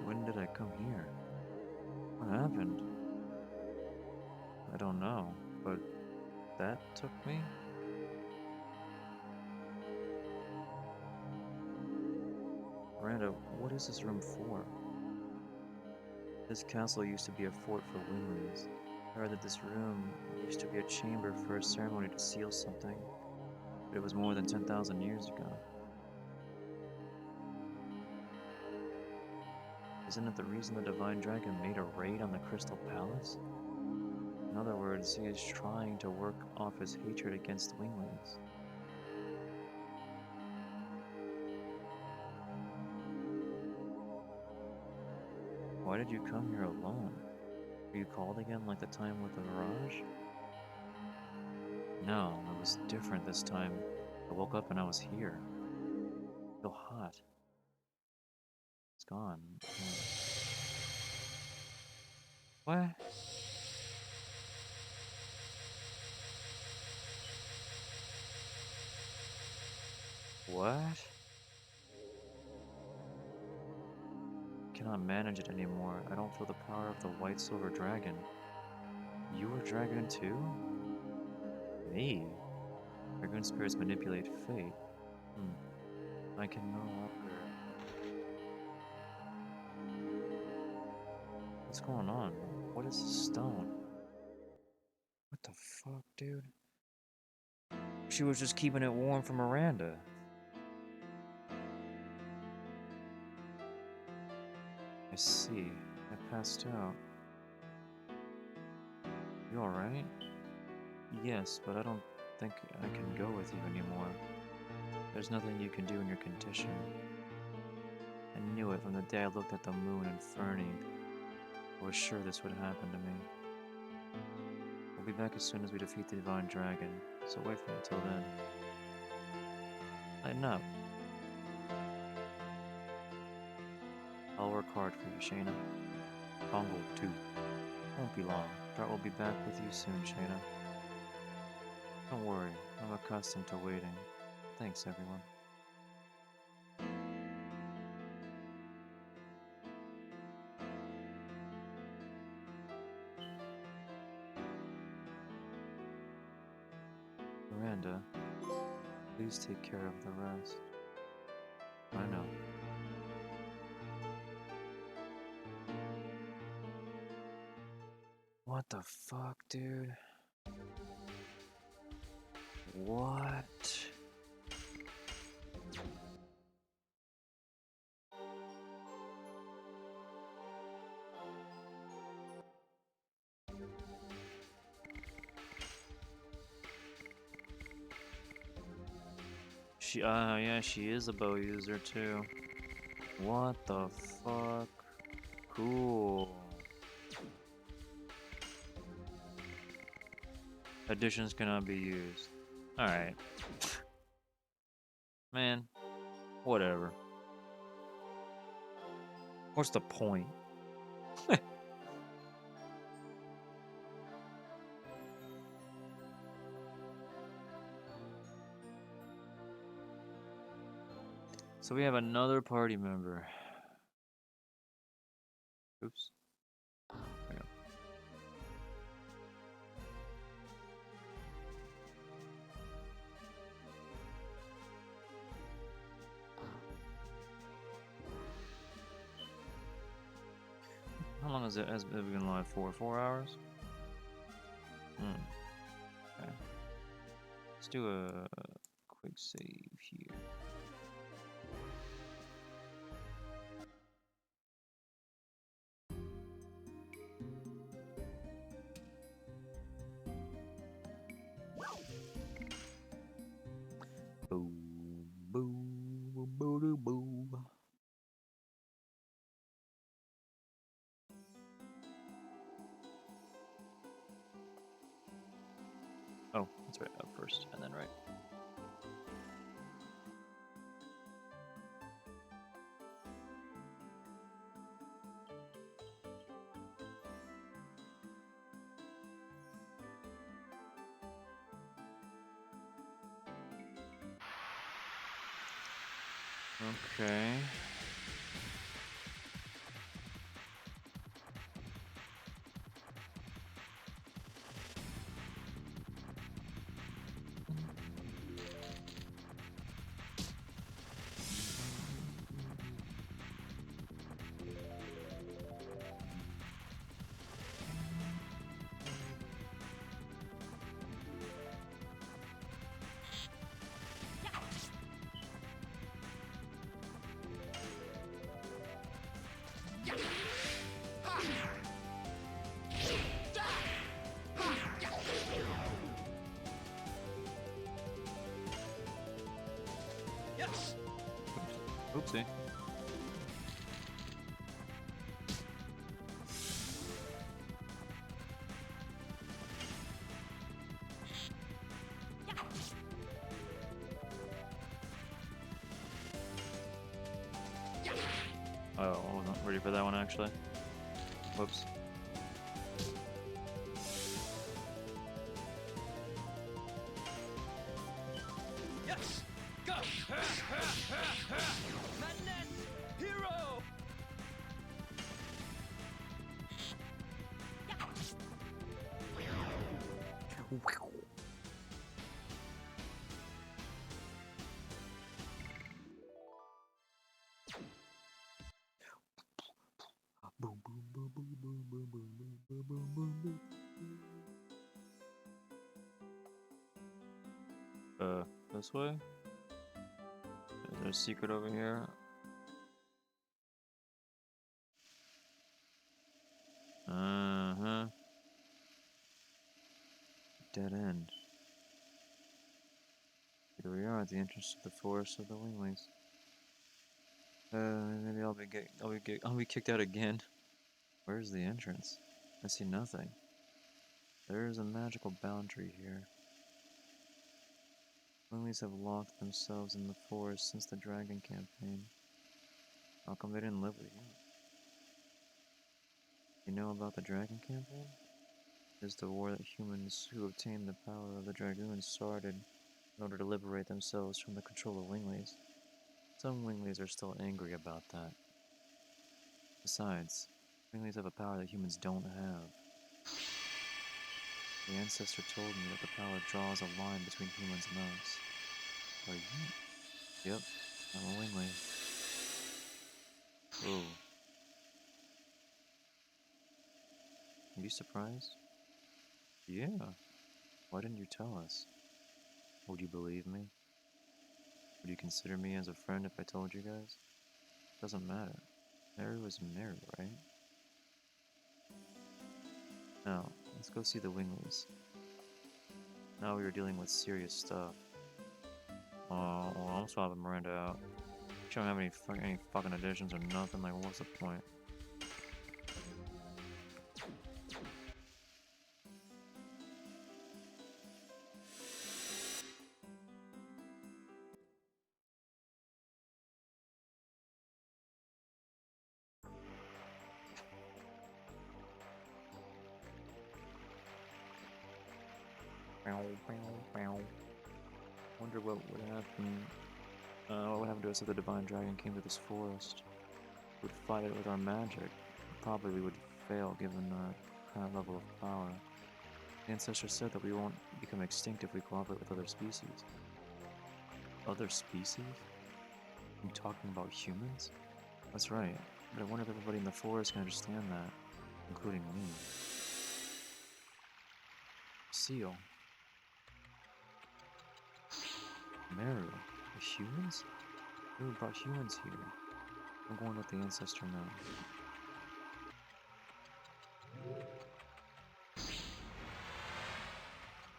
When did I come here? What happened? I don't know, but that took me? Miranda, what is this room for? This castle used to be a fort for wingwings. I heard that this room used to be a chamber for a ceremony to seal something, but it was more than 10,000 years ago. Isn't it the reason the Divine Dragon made a raid on the Crystal Palace? In other words, he is trying to work off his hatred against wingwings. Why did you come here alone? Were you called again like the time with the Mirage? No, it was different this time. I woke up and I was here. I feel hot. It's gone. What? What? Cannot manage it anymore. I don't feel the power of the white silver dragon. You were Dragoon too? Me? Dragoon spirits manipulate fate. I can no longer. What's going on? What is this stone? What the fuck, dude? She was just keeping it warm for Miranda. I see. I passed out. You alright? Yes, but I don't think I can go with you anymore. There's nothing you can do in your condition. I knew it from the day I looked at the moon and Fernie. I was sure this would happen to me. We'll be back as soon as we defeat the Divine Dragon, so wait for me until then. Lighten up. I'll work hard for you, Shayna. Congo, too. Won't be long. Dart will be back with you soon, Shayna. Don't worry, I'm accustomed to waiting. Thanks, everyone. Miranda, please take care of the rest. I know. What the fuck, dude? What? Yeah, she is a bow user too. What the fuck? Cool. Additions cannot be used. Alright. Man, whatever. What's the point? So we have another party member. Oops. There we go. How long has it been live for? 4 hours? Okay. Let's do a quick save here. Boo, boo, boo, boo, boo. Oh, that's right, up first, and then right. Okay. Oopsie. Oh, I wasn't ready for that one actually. Whoops. Yes! Go! Madness! Hero! Boom, boom, boom, boom, boom, boom, boom, boom, boom, boom, boom. This way? Is there a secret over here? Uh-huh. Dead end. Here we are at the entrance to the forest of the Winglings. Maybe I'll be kicked out again. Where's the entrance? I see nothing. There is a magical boundary here. Winglings have locked themselves in the forest since the Dragon campaign. How come they didn't live with you? You know about the Dragon campaign? It is the war that humans who obtained the power of the Dragoon started in order to liberate themselves from the control of Winglings. Some Winglings are still angry about that. Besides, Winglings have a power that humans don't have. The ancestor told me that the power draws a line between humans and us. Are you? Yep, I'm a Wingling. Whoa. Are you surprised? Yeah. Why didn't you tell us? Would you believe me? Would you consider me as a friend if I told you guys? Doesn't matter. Mary was Mary, right? Now, let's go see the Winglings. Now we are dealing with serious stuff. Oh, well, I'm swapping Miranda out. She don't have any fucking additions or nothing. Like, what's the point? Wonder what would happen. What would happen to us if the Divine Dragon came to this forest? We would fight it with our magic. Probably we would fail given our current level of power. The ancestor said that we won't become extinct if we cooperate with other species. Other species? Are you talking about humans? That's right. But I wonder if everybody in the forest can understand that, including me. Seal. Meru. The humans? Who brought humans here? I'm going to let the ancestor know.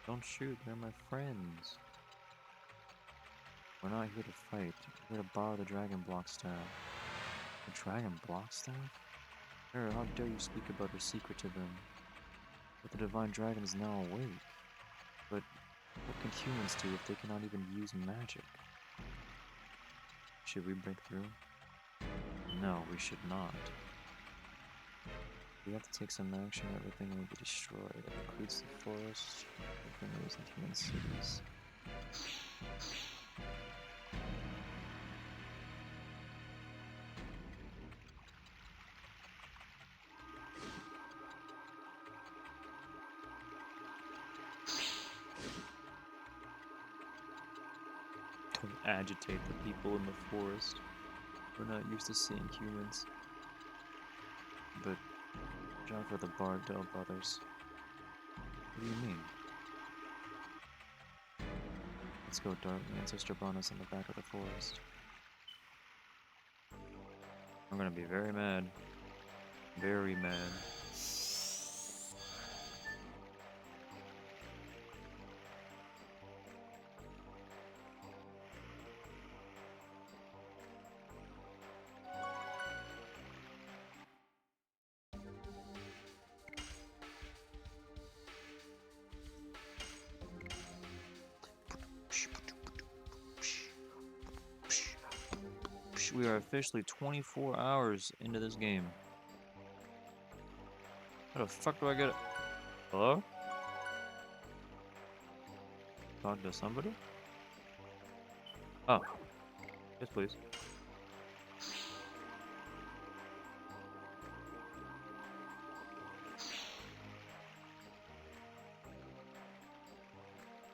Don't shoot, they're my friends. We're not here to fight. We're here to borrow the Dragon Block Staff. The Dragon Block Staff? Meru, how dare you speak about her secret to them? But the Divine Dragon is now awake. But what can humans do if they cannot even use magic? Should we break through? No, we should not. We have to take some action or everything will be destroyed. That includes the forest, the Winglings, and human cities. Don't agitate the people in the forest. We're not used to seeing humans. But John for the Bardell brothers. What do you mean? Let's go, Dart. The ancestor brought us in the back of the forest. I'm gonna be very mad. Very mad. we are officially 24 hours into this game. How the fuck do I get it? Hello? Talk to somebody? Oh. Yes, please.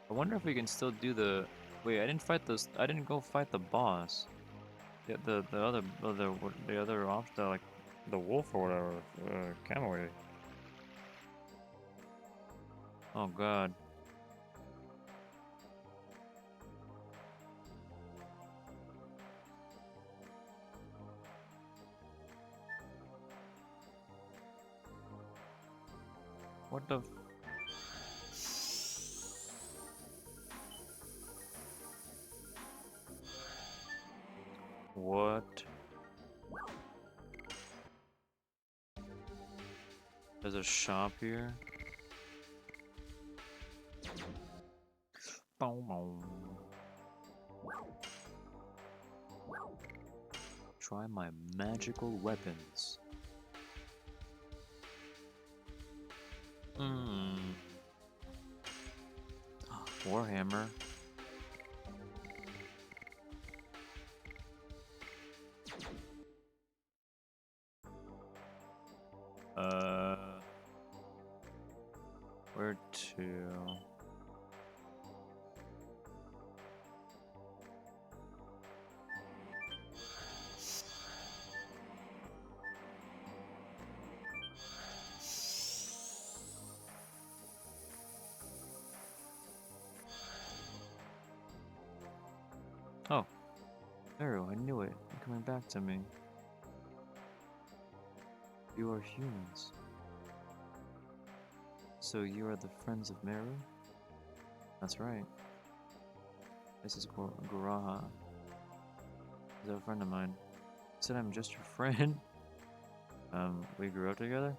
I wonder if we can still do the... Wait, I didn't fight those... I didn't go fight the boss. The other option, like the wolf or whatever, Camaway. Oh god. What the? What? There's a shop here. Boom, boom. Try my magical weapons. Warhammer. Where to? Oh, Arrow, I knew it. You're coming back to me. You are humans. So you are the friends of Meru? That's right. This is Guraha. He's a friend of mine. He said I'm just your friend. We grew up together?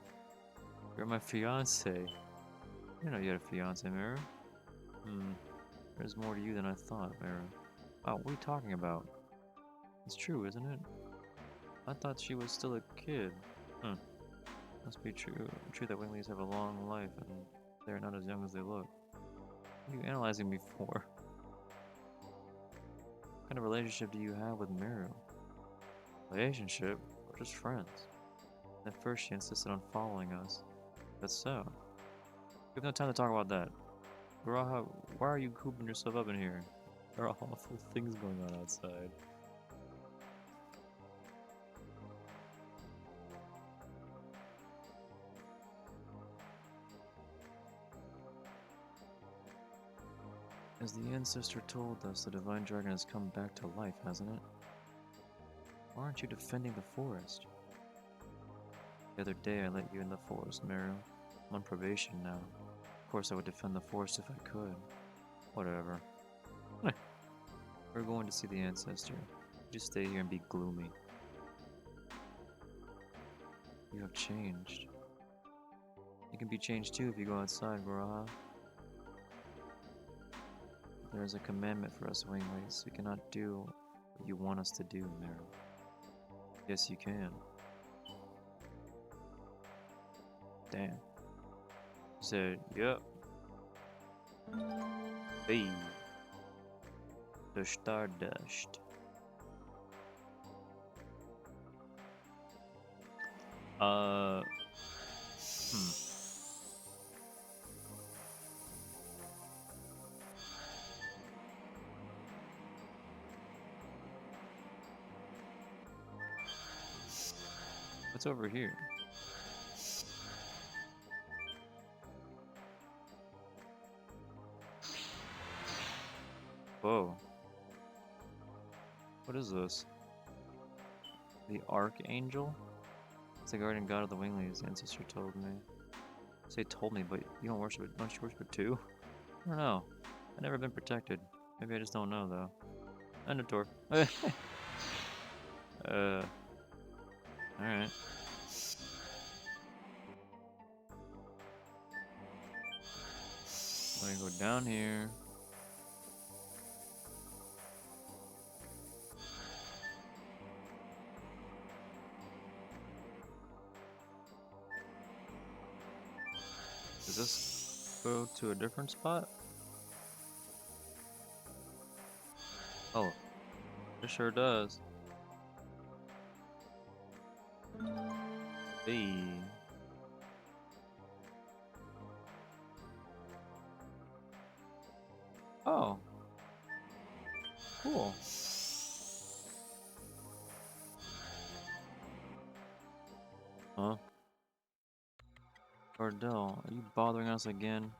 You're my fiance. You know you had a fiance, Meru. There's more to you than I thought, Meru. Oh, what are you talking about? It's true, isn't it? I thought she was still a kid. Must be true that winglies have a long life and they're not as young as they look. What are you analyzing me for? What kind of relationship do you have with Meru? Relationship? We're just friends. At first she insisted on following us. That's so. We have no time to talk about that. Guraha, why are you cooping yourself up in here? There are awful things going on outside. As the ancestor told us, the divine dragon has come back to life, hasn't it? Why aren't you defending the forest? The other day I let you in the forest, Meru. I'm on probation now. Of course I would defend the forest if I could. Whatever. We're going to see the ancestor. Just stay here and be gloomy. You have changed. You can be changed too if you go outside, Guraha. There is a commandment for us winglings. We cannot do what you want us to do, Meru. Yes, you can. Damn. You said, yep. Hey. The Stardust. What's over here? Whoa. What is this? The Archangel? It's the guardian god of the winglies, the ancestor told me. Say told me, but you don't worship it. Don't you worship it too? I don't know. I've never been protected. Maybe I just don't know though. End of tour. Alright. I'm gonna go down here. Does this go to a different spot? Oh, it sure does. Hey. Oh. Cool. Huh? Cardell, are you bothering us again?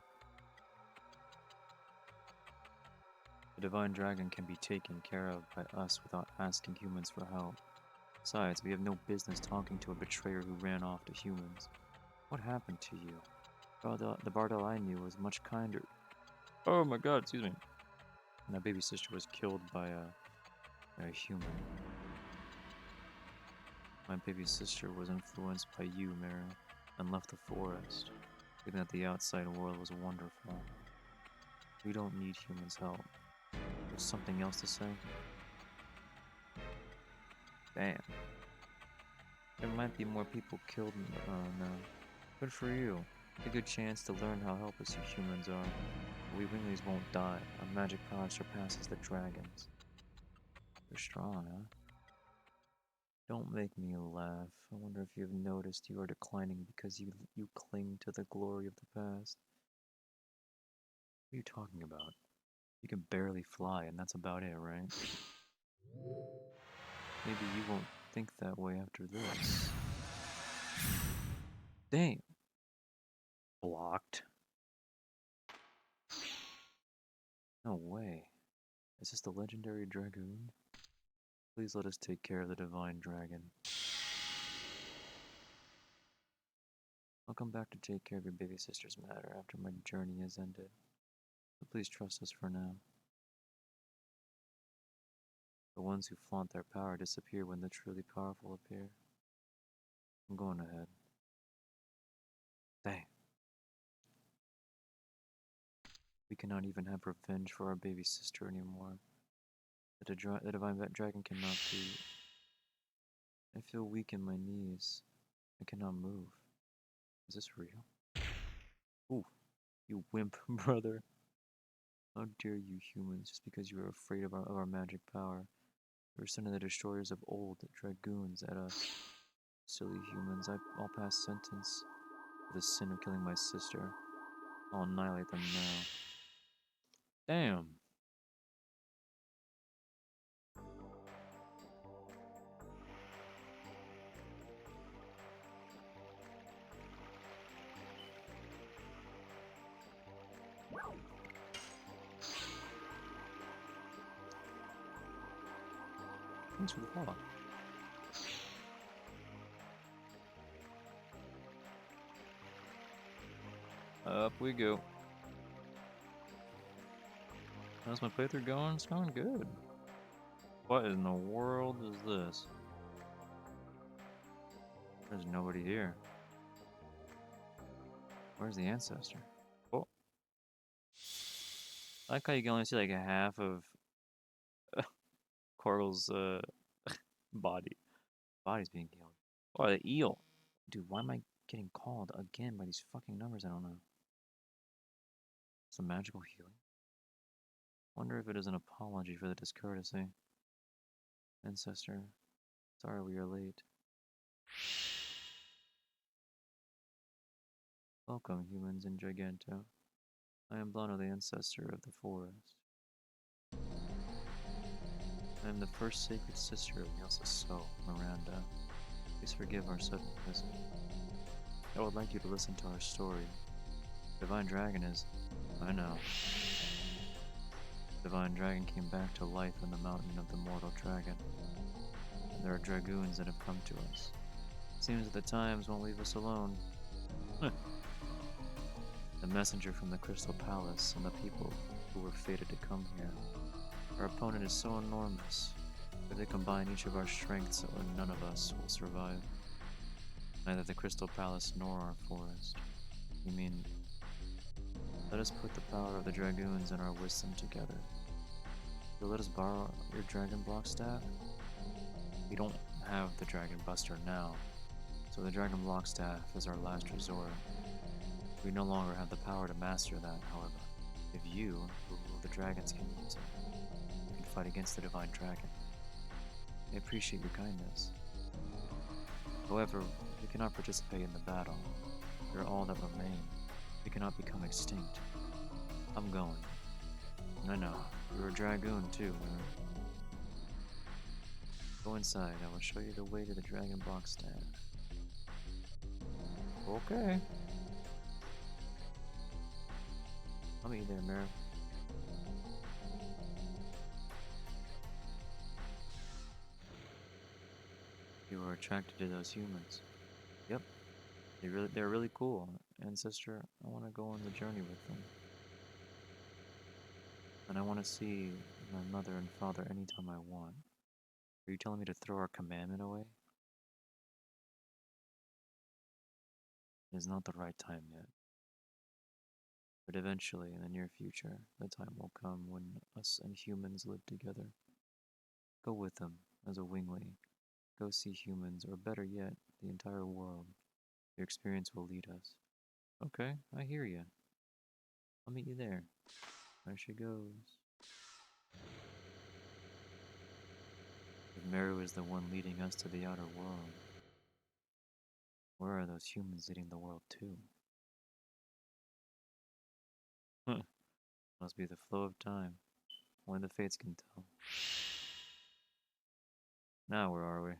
The Divine Dragon can be taken care of by us without asking humans for help. Besides, we have no business talking to a betrayer who ran off to humans. What happened to you? The Bardell I knew was much kinder. Oh my god, excuse me. My baby sister was killed by a human. My baby sister was influenced by you, Mary, and left the forest, thinking that the outside world was wonderful. We don't need humans' help. There's something else to say? Damn. There might be more people killed now. Good for you. A good chance to learn how helpless you humans are. We Winglies won't die. Our magic power surpasses the dragons. You're strong, huh? Don't make me laugh. I wonder if you've noticed you are declining because you cling to the glory of the past. What are you talking about? You can barely fly, and that's about it, right? Maybe you won't think that way after this. Damn. Blocked. No way. Is this the legendary Dragoon? Please let us take care of the Divine Dragon. I'll come back to take care of your baby sister's matter after my journey is ended. But please trust us for now. The ones who flaunt their power disappear when the truly powerful appear. I'm going ahead. Dang. We cannot even have revenge for our baby sister anymore. The Divine Dragon cannot be... I feel weak in my knees. I cannot move. Is this real? Ooh, you wimp, brother. How dare you humans, just because you are afraid of our magic power. You are sending the destroyers of old dragoons at us. Silly humans, I'll pass sentence for the sin of killing my sister. I'll annihilate them now. Damn. Thanks for the follow. Up we go. How's my playthrough going? It's going good. What in the world is this? There's nobody here. Where's the ancestor? Oh. I like how you can only see like a half of Coral's body. Body's being killed. Oh, the eel. Dude, why am I getting called again by these fucking numbers? I don't know. Some magical healing? Wonder if it is an apology for the discourtesy. Ancestor, sorry we are late. Welcome, humans in Giganto. I am Blano, the ancestor of the forest. I am the first sacred sister of Yelsa So, Miranda. Please forgive our sudden visit. I would like you to listen to our story. Divine Dragon is... I know. Divine Dragon came back to life in the mountain of the Mortal Dragon. And there are Dragoons that have come to us. It seems that the times won't leave us alone. The messenger from the Crystal Palace and the people who were fated to come here. Our opponent is so enormous. If they combine each of our strengths, none of us will survive. Neither the Crystal Palace nor our forest. You mean... Let us put the power of the Dragoons and our wisdom together. You'll let us borrow your Dragon Block staff? We don't have the Dragon Buster now, so the Dragon Block staff is our last resort. We no longer have the power to master that, however. If you, who rule the dragons, can use it, you can fight against the divine dragon. I appreciate your kindness. However, we cannot participate in the battle. We are all that remain. We cannot become extinct. I'm going. I know. You're a Dragoon too, right? Go inside. I will show you the way to the dragon box stand. Okay. I'll meet you there, Miranda. You were attracted to those humans. Yep. They're really cool. And sister, I want to go on the journey with them. And I want to see my mother and father anytime I want. Are you telling me to throw our commandment away? It is not the right time yet. But eventually, in the near future, the time will come when us and humans live together. Go with them, as a wingling. Go see humans, or better yet, the entire world. Your experience will lead us. Okay, I hear you. I'll meet you there. There she goes. If Meru is the one leading us to the outer world, where are those humans leading the world to? Must be the flow of time. Only the fates can tell. Now where are we?